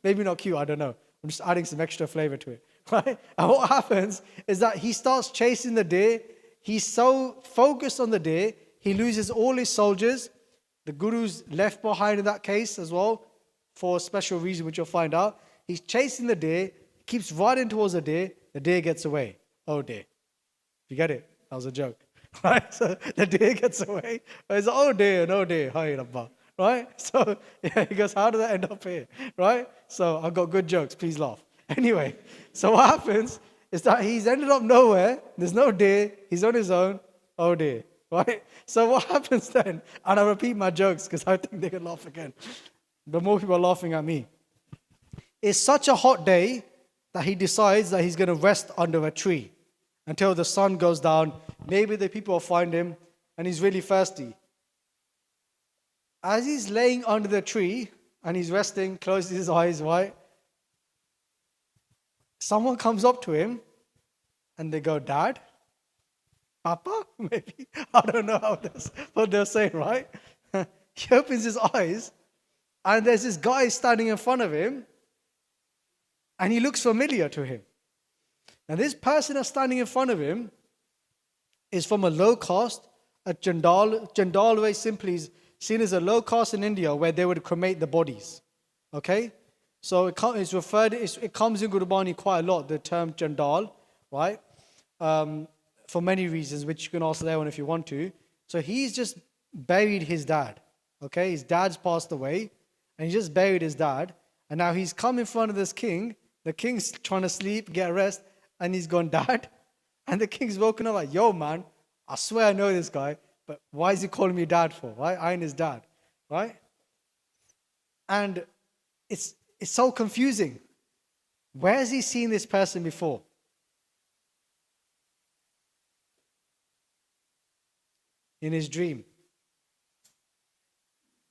Maybe not cute, I don't know. I'm just adding some extra flavor to it, right? And what happens is that he starts chasing the deer. He's so focused on the deer, he loses all his soldiers. The Guru's left behind in that case as well, for a special reason, which you'll find out. He's chasing the deer, keeps riding towards the deer gets away. Oh dear. You get it? That was a joke. Right? So the deer gets away. It's oh dear, no dear. Hi, Rabba. Right? So yeah, he goes, how did that end up here? Right? So I've got good jokes, please laugh. Anyway, so what happens is that he's ended up nowhere. There's no deer. He's on his own. Oh dear. Right? So what happens then? And I repeat my jokes because I think they can laugh again. But more people are laughing at me. It's such a hot day that he decides that he's going to rest under a tree until the sun goes down. Maybe the people will find him, and he's really thirsty. As he's laying under the tree and he's resting, closes his eyes, right? Someone comes up to him and they go, Dad? Papa? Maybe. I don't know what they're saying, right? He opens his eyes and there's this guy standing in front of him and he looks familiar to him. Now this person that's standing in front of him is from a low caste, a Chandal. Chandal very simply is seen as a low caste in India where they would cremate the bodies. Okay? So it comes in Gurbani quite a lot, the term Chandal, right? For many reasons, which you can ask there one if you want to. So he's just buried his dad. Okay? His dad's passed away and he just buried his dad. And now he's come in front of this king. The king's trying to sleep, get rest, and he's gone, Dad. And the king's woken up like, yo, man, I swear I know this guy, but why is he calling me dad for? Right? I ain't his dad. Right? And it's so confusing. Where has he seen this person before? In his dream.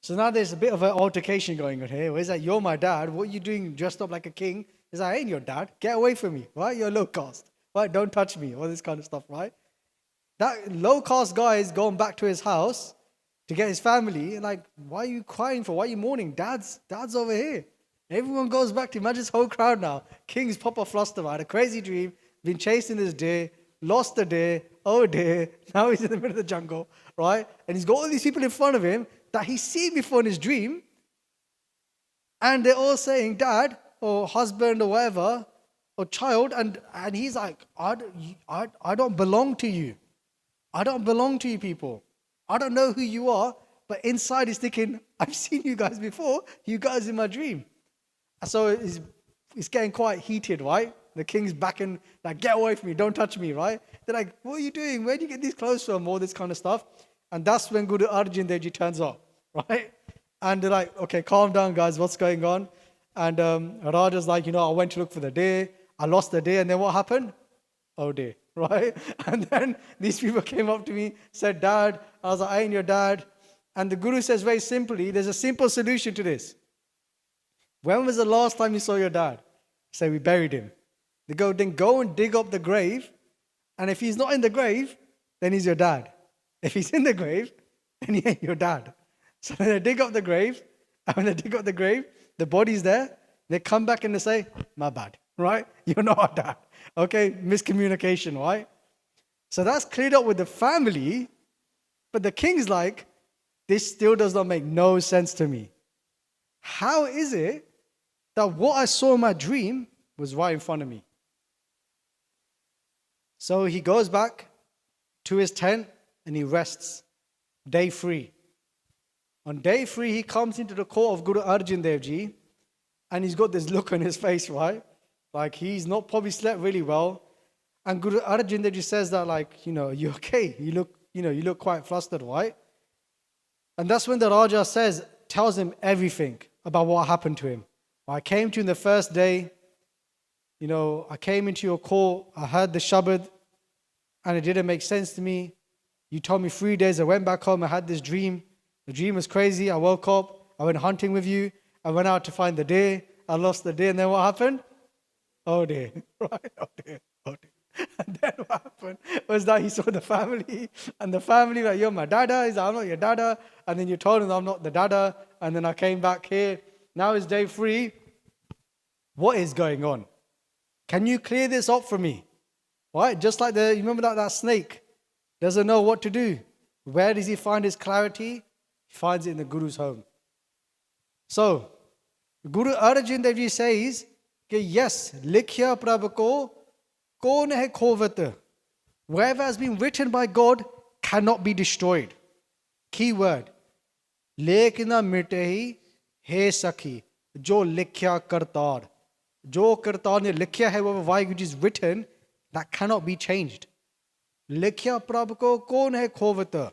So now there's a bit of an altercation going on here. Where he's like, you're my dad. What are you doing dressed up like a king? He's like, I ain't your dad. Get away from me. Right? You're low caste. Right? Don't touch me. All this kind of stuff. Right? That low caste guy is going back to his house to get his family. Like, why are you crying for? Why are you mourning? Dad's over here. Everyone goes back to, imagine this whole crowd now. King's proper flustered. Had a crazy dream. Been chasing this deer. Lost the deer. Oh dear. Now he's in the middle of the jungle. Right? And he's got all these people in front of him that he's seen before in his dream. And they're all saying, Dad, or husband, or whatever, or child. And he's like, I don't belong to you. I don't belong to you people. I don't know who you are. But inside he's thinking, I've seen you guys before. You guys in my dream. So it's getting quite heated, right? The king's backing, like, get away from me, don't touch me, right? They're like, what are you doing? Where do you get these clothes from? All this kind of stuff. And that's when Guru Arjan Dev Ji turns up, right? And they're like, okay, calm down, guys, what's going on? And Raja's like, I went to look for the day. I lost the day. And then what happened? Oh, day, right? And then these people came up to me, said, Dad. I was like, I ain't your dad. And the Guru says very simply, there's a simple solution to this. When was the last time you saw your dad? Say, we buried him. They go, then go and dig up the grave. And if he's not in the grave, then he's your dad. If he's in the grave, then he ain't your dad. So they dig up the grave. And when they dig up the grave, the body's there. They come back and they say, my bad, right? You're not our dad. Okay, miscommunication, right? So that's cleared up with the family. But the king's like, this still does not make no sense to me. How is it that what I saw in my dream was right in front of me? So he goes back to his tent and he rests. Day 3. On day 3, he comes into the court of Guru Arjan Dev Ji and he's got this look on his face, right? Like he's not probably slept really well. And Guru Arjan Dev Ji says that, like, you okay? You look quite flustered, right? And that's when the Raja tells him everything about what happened to him. I came to you in the first day, I came into your court, I heard the Shabad, and it didn't make sense to me. You told me 3 days, I went back home, I had this dream. The dream was crazy, I woke up, I went hunting with you, I went out to find the day, I lost the day, and then what happened? Oh dear, right, oh dear. And then what happened was that he saw the family, and the family like, you're my dada. He's like, I'm not your dada. And then you told him I'm not the dada. And then I came back here. Now it's day 3. What is going on? Can you clear this up for me? Right? Just like you remember that snake doesn't know what to do. Where does he find his clarity? He finds it in the Guru's home. So, Guru Arjan Dev Ji says, yes, likhya prabh ko Kaun hai khovata. Whatever has been written by God cannot be destroyed. Key word. Lekina mitehi he sakhi. Jo likhya kartar. Jo kartar ne likhya hai, whatever Vaheguru is written, that cannot be changed. Likhya prabh ko kaun hai khovata.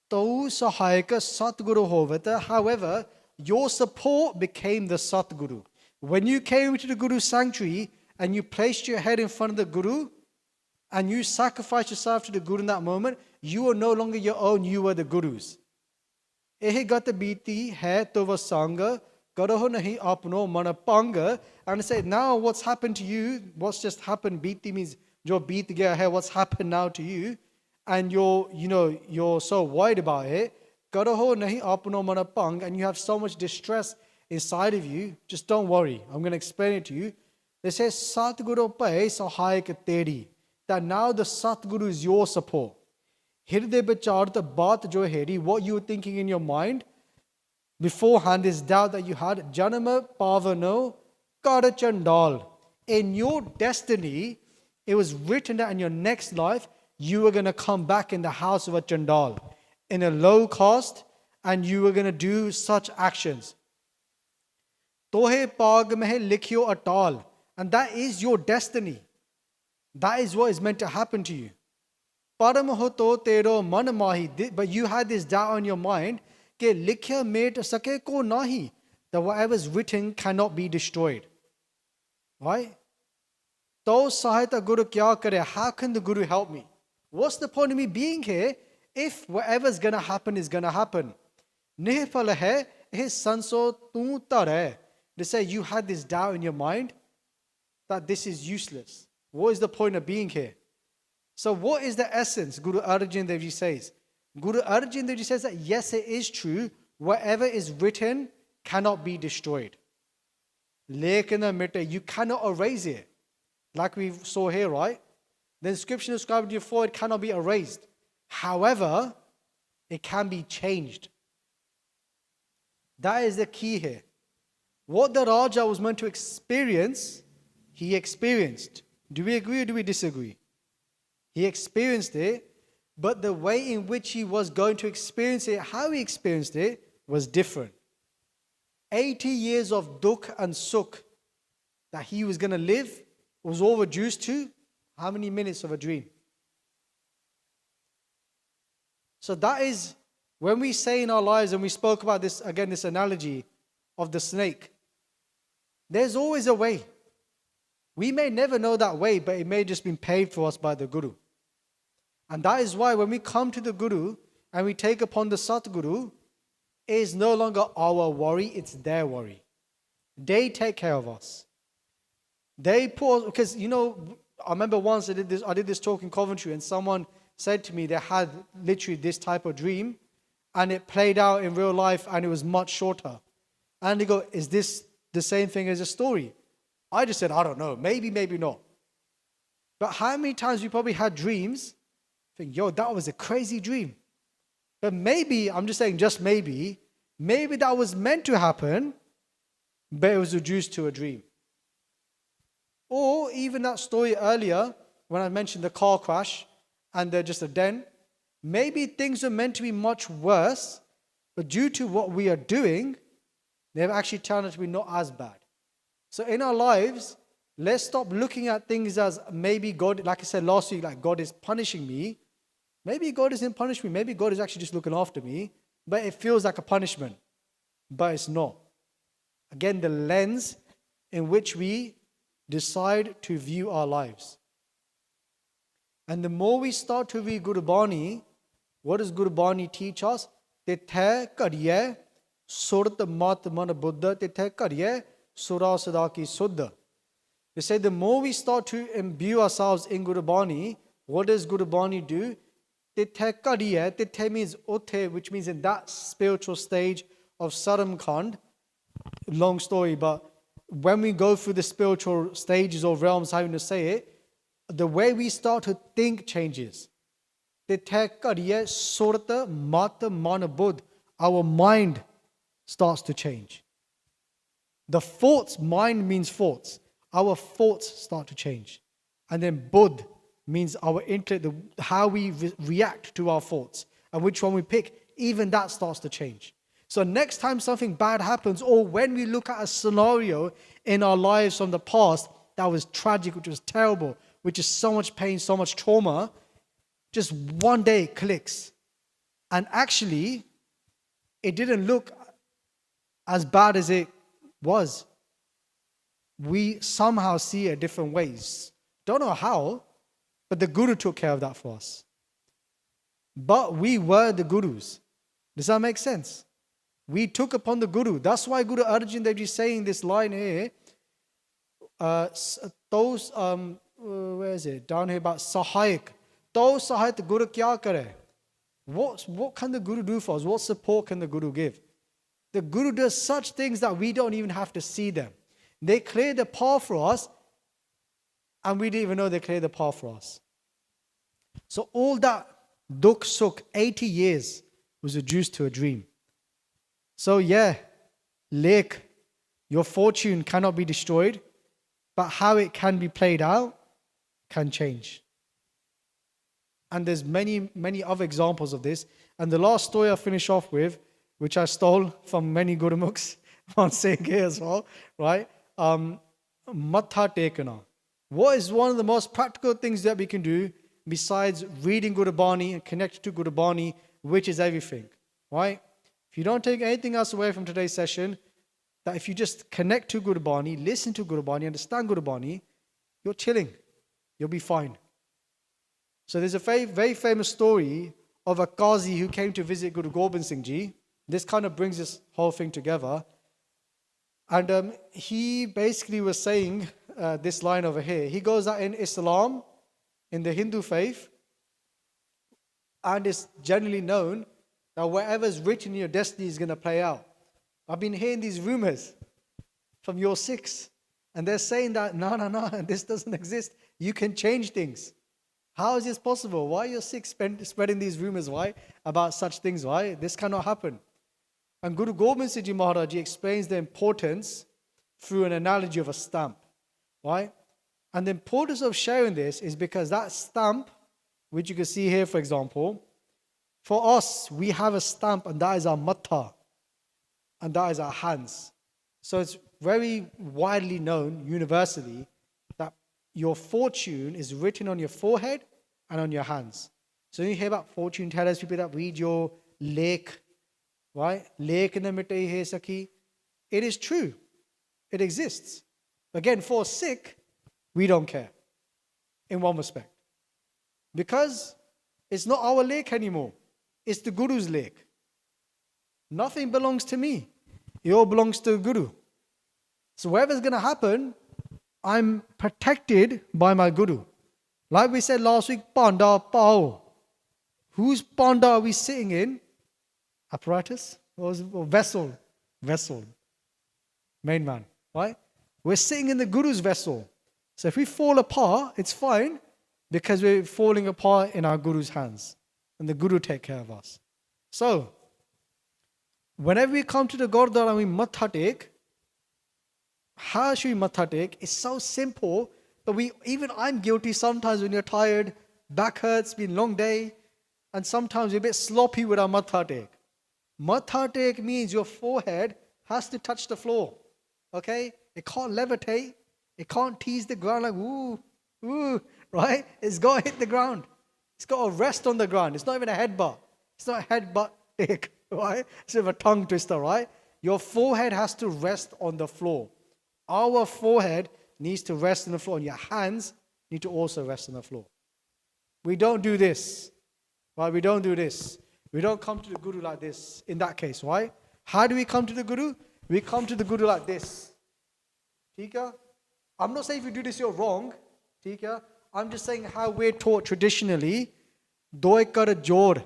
Tau sahayaka Satguru hovata. However, your support became the Satguru. When you came into the Guru's sanctuary, and you placed your head in front of the Guru, and you sacrificed yourself to the Guru in that moment, you were no longer your own, you were the Guru's. Ehi gata biti hai tova sanga, karaho nahi apno mana panga. And I said, now what's happened to you, what's just happened, biti means jo beat gaya hai, what's happened now to you, and you're so worried about it, karaho nahi apno mana pang, and you have so much distress inside of you, just don't worry, I'm going to explain it to you. They say, Satguru pai sahayak teri. That now the Satguru is your support. Hirde bachar the baat jo heri, what you were thinking in your mind beforehand, this doubt that you had, Janama pavano kara chandal. In your destiny, it was written that in your next life, you were going to come back in the house of a chandal, in a low caste, and you were going to do such actions. Tohe pag mehe likhyo atal. And that is your destiny. That is what is meant to happen to you. Paramahoto tero man mahi. But you had this doubt on your mind, ke likhya met sake ko nahi. That whatever is written cannot be destroyed. Right? To sahayata Guru kya kare? How can the Guru help me? What's the point of me being here if whatever's going to happen is going to happen? Nihpala hai, his sanso tu tare. They say you had this doubt in your mind that this is useless. What is the point of being here? So what is the essence? Guru Arjan Dev Ji says. Guru Arjan Dev Ji says that yes, it is true. Whatever is written cannot be destroyed. Lekana mita, you cannot erase it. Like we saw here, right? The inscription inscribed to your forehead cannot be erased. However, it can be changed. That is the key here. What the Raja was meant to experience, he experienced. Do we agree or do we disagree? He experienced it, but the way in which he was going to experience it, how he experienced it, was different. 80 years of dukh and sukh that he was going to live, was all reduced to how many minutes of a dream? So that is, when we say in our lives, and we spoke about this, again, this analogy of the snake, there's always a way. We may never know that way, but it may just been paved for us by the Guru. And that is why when we come to the Guru and we take upon the Satguru, it is no longer our worry, it's their worry. They take care of us. They put, because I remember once I did this talk in Coventry, and someone said to me they had literally this type of dream, and it played out in real life, and it was much shorter. And they go, is this the same thing as a story? I just said, I don't know, maybe not. But how many times we probably had dreams, think, yo, that was a crazy dream. But maybe, I'm just saying, just maybe that was meant to happen, but it was reduced to a dream. Or even that story earlier, when I mentioned the car crash, and they're just a dent, maybe things are meant to be much worse, but due to what we are doing, they've actually turned out to be not as bad. So in our lives, let's stop looking at things as maybe God, like I said last week, like God is punishing me. Maybe God isn't punishing me. Maybe God is actually just looking after me, but it feels like a punishment, but it's not. Again, the lens in which we decide to view our lives. And the more we start to read Gurbani, what does Gurbani teach us? Tithe kariye surat mat man buddha tithe kariye sura sada ki suddha. They say the more we start to imbue ourselves in Gurbani, what does Gurbani do? Tithe kariye, tithe means othe, which means in that spiritual stage of Saramkhand. Long story, but when we go through the spiritual stages or realms, having to say it, the way we start to think changes. Our mind starts to change. The thoughts, mind means thoughts. Our thoughts start to change. And then Buddh means our intellect, how we react to our thoughts. And which one we pick, even that starts to change. So next time something bad happens, or when we look at a scenario in our lives from the past that was tragic, which was terrible, which is so much pain, so much trauma, just one day it clicks. And actually, it didn't look as bad as it was. We somehow see it different ways. Don't know how, but the Guru took care of that for us. But we were the Gurus. Does that make sense? We took upon the Guru. That's why Guru Arjan Dev Ji is saying this line here. Where is it? Down here about Sahayak. To Sahayak Guru kya kare? What can the Guru do for us? What support can the Guru give? The Guru does such things that we don't even have to see them. They clear the path for us, and we didn't even know they cleared the path for us. So all that Dukh Sukh, 80 years, was reduced to a dream. So yeah, Lake, your fortune cannot be destroyed, but how it can be played out can change. And there's many, many other examples of this. And the last story I'll finish off with, which I stole from many Gurumukhs, I'm saying here as well, right? Matha tekana. What is one of the most practical things that we can do besides reading Gurbani and connected to Gurbani, which is everything, right? If you don't take anything else away from today's session, that if you just connect to Gurbani, listen to Gurbani, understand Gurbani, you're chilling. You'll be fine. So there's a very, very famous story of a Qazi who came to visit Guru Gobind Singh Ji. This kind of brings this whole thing together. And he basically was saying this line over here. He goes that in Islam, in the Hindu faith, and it's generally known that whatever's written in your destiny is going to play out. I've been hearing these rumors from your Sikhs, and they're saying that, no, this doesn't exist. You can change things. How is this possible? Why are your Sikhs spreading these rumors? Why? About such things, why? This cannot happen. And Guru Gobind Singh Ji Maharaj explains the importance through an analogy of a stamp, right? And the importance of sharing this is because that stamp, which you can see here, for example, for us, we have a stamp, and that is our matha, and that is our hands. So it's very widely known, universally, that your fortune is written on your forehead and on your hands. So you hear about fortune tellers, people that read your lake, right? Lake in the middle here, Sakhi. It is true. It exists. Again, for Sikh, we don't care in one respect. Because it's not our lake anymore. It's the Guru's lake. Nothing belongs to me. It all belongs to the Guru. So whatever's going to happen, I'm protected by my Guru. Like we said last week, Panda Pao. Whose Panda are we sitting in? Apparatus? Or vessel? Vessel. Main man. Right? We're sitting in the Guru's vessel. So if we fall apart, it's fine because we're falling apart in our Guru's hands. And the Guru take care of us. So, whenever we come to the Gurdwara and we matha take, how should we matha take? It's so simple, but even I'm guilty sometimes when you're tired, back hurts, been a long day, and sometimes we're a bit sloppy with our matha take. Matha take means your forehead has to touch the floor. Okay? It can't levitate. It can't tease the ground like, ooh, ooh, right? It's got to hit the ground. It's got to rest on the ground. It's not even a headbutt. It's not a headbutt take, right? It's sort of a tongue twister, right? Your forehead has to rest on the floor. Our forehead needs to rest on the floor, and your hands need to also rest on the floor. We don't do this, right? We don't do this. We don't come to the Guru like this in that case, right? How do we come to the Guru? We come to the Guru like this. Tika? I'm not saying if you do this, you're wrong. Tika? I'm just saying how we're taught traditionally. Doy kar jor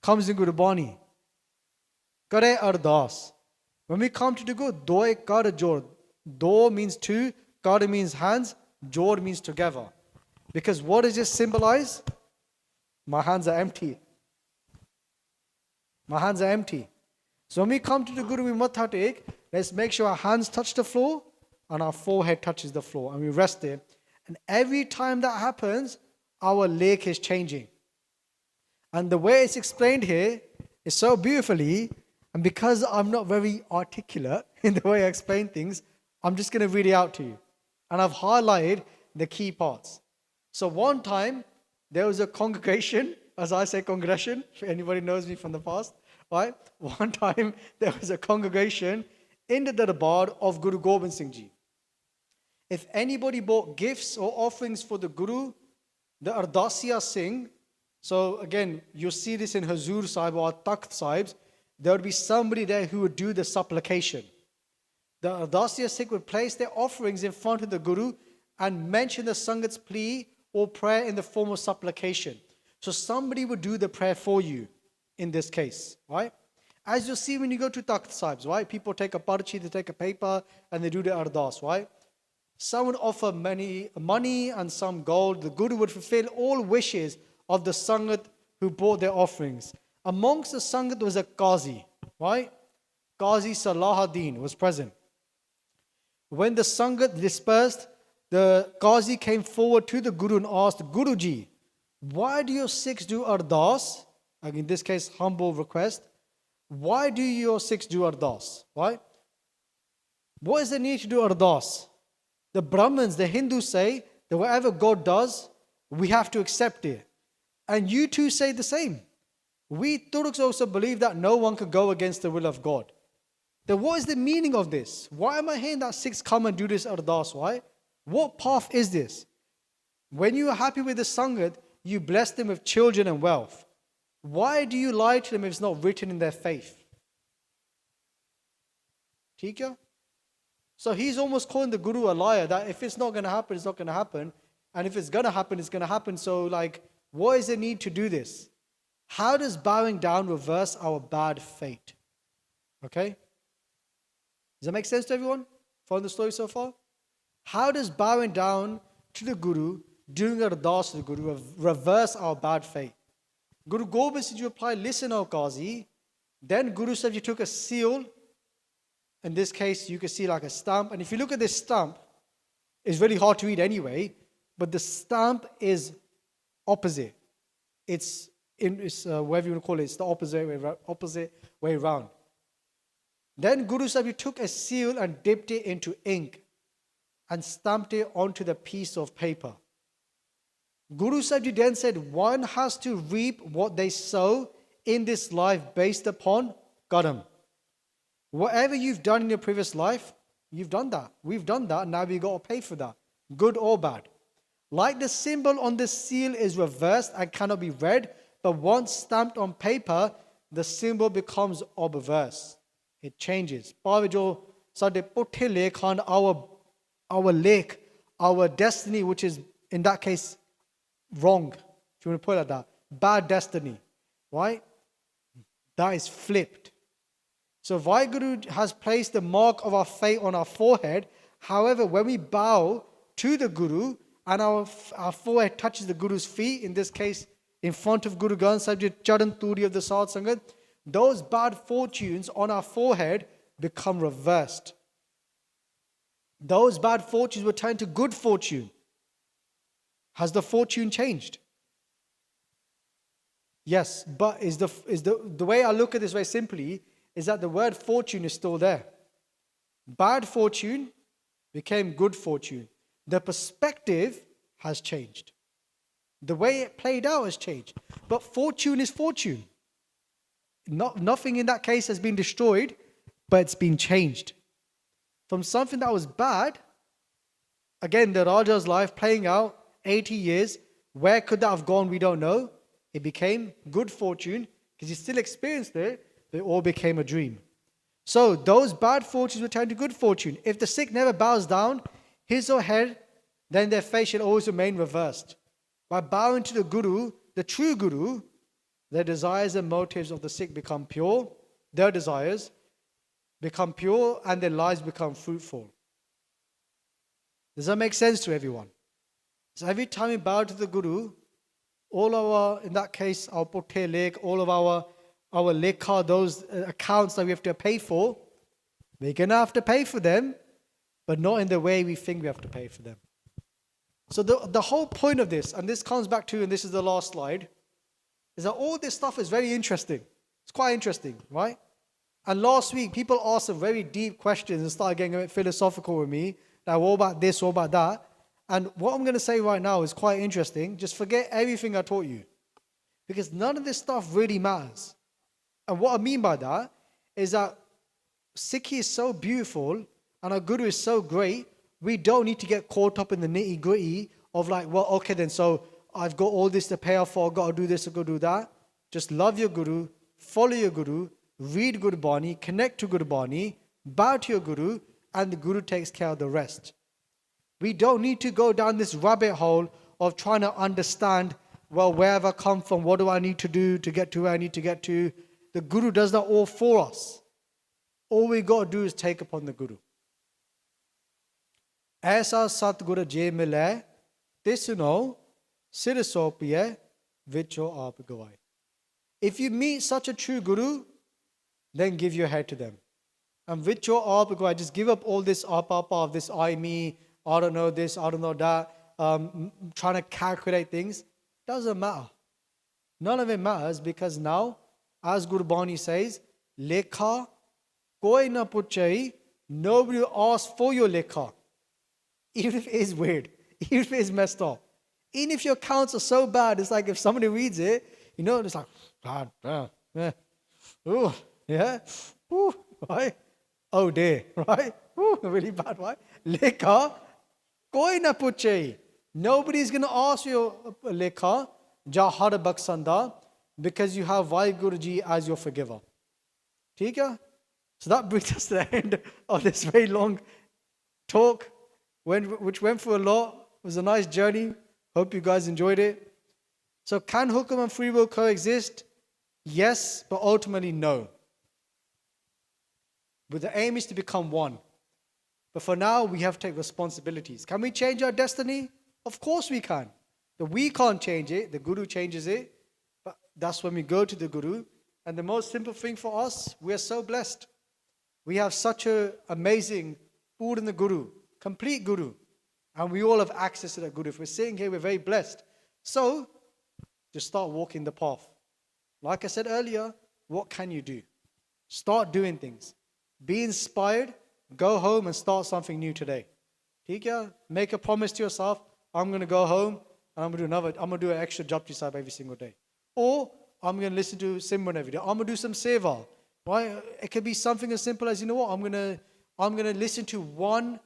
comes in Gurbani. Kare ardas. When we come to the Guru, doy kar jor. Do means two, kar means hands, jor means together. Because what does this symbolize? My hands are empty. My hands are empty. So when we come to the Guru, we matha take, let's make sure our hands touch the floor and our forehead touches the floor and we rest there. And every time that happens, our lake is changing. And the way it's explained here is so beautifully, and because I'm not very articulate in the way I explain things, I'm just going to read it out to you. And I've highlighted the key parts. So one time, there was a congregation, as I say congregation, if anybody knows me from the past, right? One time, there was a congregation in the Darbar of Guru Gobind Singh Ji. If anybody bought gifts or offerings for the Guru, the Ardasiya Singh, so again, you see this in Hazur Sahib or Takht Sahibs, there would be somebody there who would do the supplication. The Ardasiya Singh would place their offerings in front of the Guru and mention the Sangat's plea or prayer in the form of supplication. So somebody would do the prayer for you in this case, right? As you see when you go to Takht Sahibs, right? People take a parchi, they take a paper, and they do the ardas, right? Some would offer money and some gold. The Guru would fulfill all wishes of the Sangat who brought their offerings. Amongst the Sangat was a Qazi, right? Qazi Salahuddin was present. When the Sangat dispersed, the Qazi came forward to the Guru and asked, Guruji, why do your Sikhs do ardas? In this case, humble request. Why do your Sikhs do ardas? Right? What is the need to do ardas? The Brahmins, the Hindus say that whatever God does, we have to accept it. And you two say the same. We Turks also believe that no one can go against the will of God. Then what is the meaning of this? Why am I hearing that Sikhs come and do this ardas? Why? What path is this? When you are happy with the Sangat, you bless them with children and wealth. Why do you lie to them if it's not written in their faith? Tika? So he's almost calling the Guru a liar, that if it's not going to happen, it's not going to happen. And if it's going to happen, it's going to happen. So what is the need to do this? How does bowing down reverse our bad fate? Okay? Does that make sense to everyone? Following the story so far? How does bowing down to the Guru, doing ardas to the Guru, reverse our bad fate? Guru Gobind Singh Ji replied, listen, O Qazi. Then Guru Sahib Ji took a seal. In this case, you can see like a stamp. And if you look at this stamp, it's very hard to read anyway, but the stamp is opposite. It's whatever you want to call it, it's the opposite way around. Then Guru Sahib Ji took a seal and dipped it into ink and stamped it onto the piece of paper. Guru Sahib Ji then said, one has to reap what they sow in this life based upon karma. Whatever you've done in your previous life, you've done that. We've done that, now we've got to pay for that, good or bad. Like the symbol on the seal is reversed and cannot be read, but once stamped on paper, the symbol becomes obverse. It changes. Our lake, our destiny, which is in that case wrong, if you want to put it like that, bad destiny, right? That is flipped. So Vaheguru has placed the mark of our fate on our forehead. However, when we bow to the Guru and our forehead touches the Guru's feet, in this case in front of Guru Granth Sahib Ji, Charan Turi of the Sadh Sangat, those bad fortunes on our forehead become reversed. Those bad fortunes will turn to good fortune. Has the fortune changed? Yes, but the way I look at this very simply is that the word fortune is still there. Bad fortune became good fortune. The perspective has changed. The way it played out has changed. But fortune is fortune. Nothing in that case has been destroyed, but it's been changed. From something that was bad, again, the Raja's life playing out 80 years, where could that have gone? We don't know. It became good fortune because he still experienced it, but it all became a dream. So those bad fortunes will turn to good fortune. If the Sikh never bows down his or her, then their face shall always remain reversed. By bowing to the Guru, the true Guru, their desires and motives of the Sikh become pure, their desires become pure, and their lives become fruitful. Does that make sense to everyone? So every time we bow to the Guru, all our, in that case, our Putte Lek, all of our lekha, those accounts that we have to pay for, we're going to have to pay for them, but not in the way we think we have to pay for them. So the whole point of this, and this comes back to, and this is the last slide, is that all this stuff is very interesting. It's quite interesting, right? And last week, people asked some very deep questions and started getting a bit philosophical with me. Now, what about this, what about that? And what I'm going to say right now is quite interesting. Just forget everything I taught you. Because none of this stuff really matters. And what I mean by that is that Sikhi is so beautiful and our Guru is so great, we don't need to get caught up in the nitty-gritty of like, well, okay then, so I've got all this to pay off for, I've got to do this, I've got to do that. Just love your Guru, follow your Guru, read Guru Bani, connect to Guru Bani, bow to your Guru, and the Guru takes care of the rest. We don't need to go down this rabbit hole of trying to understand, well, where have I come from? What do I need to do to get to where I need to get to? The Guru does that all for us. All we got to do is take upon the Guru. Aisa Satguru je mile, tisuno sirisopiye vicho aap gawai. If you meet such a true Guru, then give your head to them. And vicho aap gawai, just give up all this of this I, me, I don't know this, I don't know that, trying to calculate things. Doesn't matter. None of it matters because now, as Guru Bani says, lekha koi na puchai, nobody will ask for your lekha. Even if it is weird, even if it is messed up. Even if your accounts are so bad, it's like if somebody reads it, you know, it's like, ooh, yeah, ooh, right? Oh dear, right? Ooh, really bad, right? Lekha koi na puchai. Nobody's going to ask you lekha, jahar baksanda, because you have Vaheguruji as your forgiver. ठीक है? So that brings us to the end of this very long talk, which went through a lot. It was a nice journey. Hope you guys enjoyed it. So can Hukam and free will coexist? Yes, but ultimately no. But the aim is to become one. But for now, we have to take responsibilities. Can we change our destiny? Of course we can. But we can't change it. The Guru changes it. But that's when we go to the Guru. And the most simple thing for us, we are so blessed. We have such an amazing Purna Guru, complete Guru. And we all have access to that Guru. If we're sitting here, we're very blessed. So, just start walking the path. Like I said earlier, what can you do? Start doing things. Be inspired. Go home and start something new today. ठीक है? Make a promise to yourself, I'm going to go home and I'm going to do an extra Japji Sahib every single day. Or I'm going to listen to Simran every day. I'm going to do some seva. Right? It could be something as simple as, you know what, I'm going to listen to one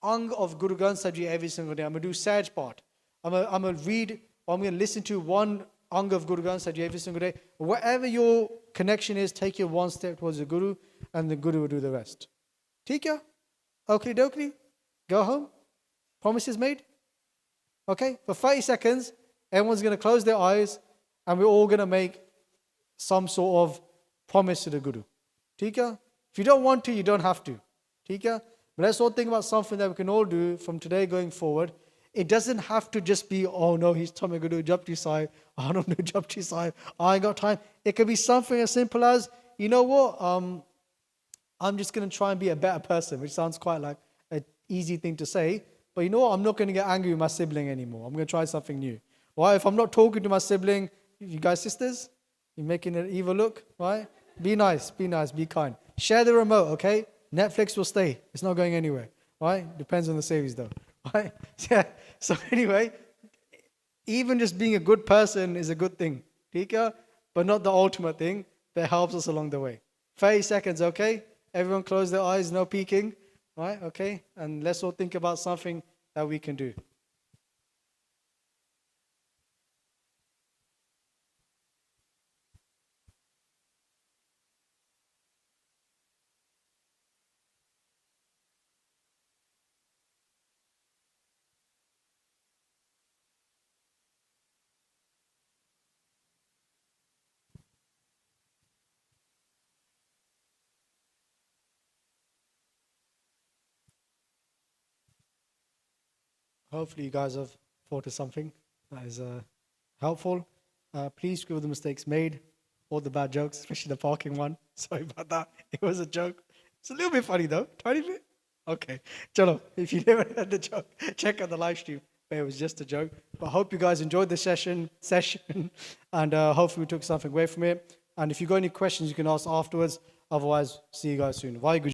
ang of Guru Granth Sahib Ji every single day. I'm going to do Saj part. I'm going to read, or I'm going to listen to one ang of Guru Granth Sahib Ji every single day. Whatever your connection is, take your one step towards the Guru, and the Guru will do the rest. ठीक है? Okay, dokie. Go home. Promises made. Okay? For 30 seconds, everyone's going to close their eyes, and we're all going to make some sort of promise to the Guru. ठीक है? If you don't want to, you don't have to. ठीक है? But let's all think about something that we can all do from today going forward. It doesn't have to just be, oh no, he's telling me to do Japji Sahib. I don't do Japji Sahib. I ain't got time. It could be something as simple as, you know what, I'm just going to try and be a better person, which sounds quite like an easy thing to say. But you know what, I'm not going to get angry with my sibling anymore. I'm going to try something new. Right? If I'm not talking to my sibling, you guys sisters, you're making an evil look, right? Be nice, be kind. Share the remote, okay? Netflix will stay. It's not going anywhere, right? Depends on the series though, right? Yeah. So anyway, even just being a good person is a good thing, okay? But not the ultimate thing that helps us along the way. 30 seconds, okay? Everyone close their eyes, no peeking, right? Okay? And let's all think about something that we can do. Hopefully you guys have thought of something that is helpful. Please forgive the mistakes made, all the bad jokes, especially the parking one. Sorry about that. It was a joke. It's a little bit funny though, tiny bit. Okay, chalo. If you never heard the joke, check out the live stream. But it was just a joke. But I hope you guys enjoyed the session, and hopefully we took something away from it. And if you got any questions, you can ask afterwards. Otherwise, see you guys soon. Vaheguru.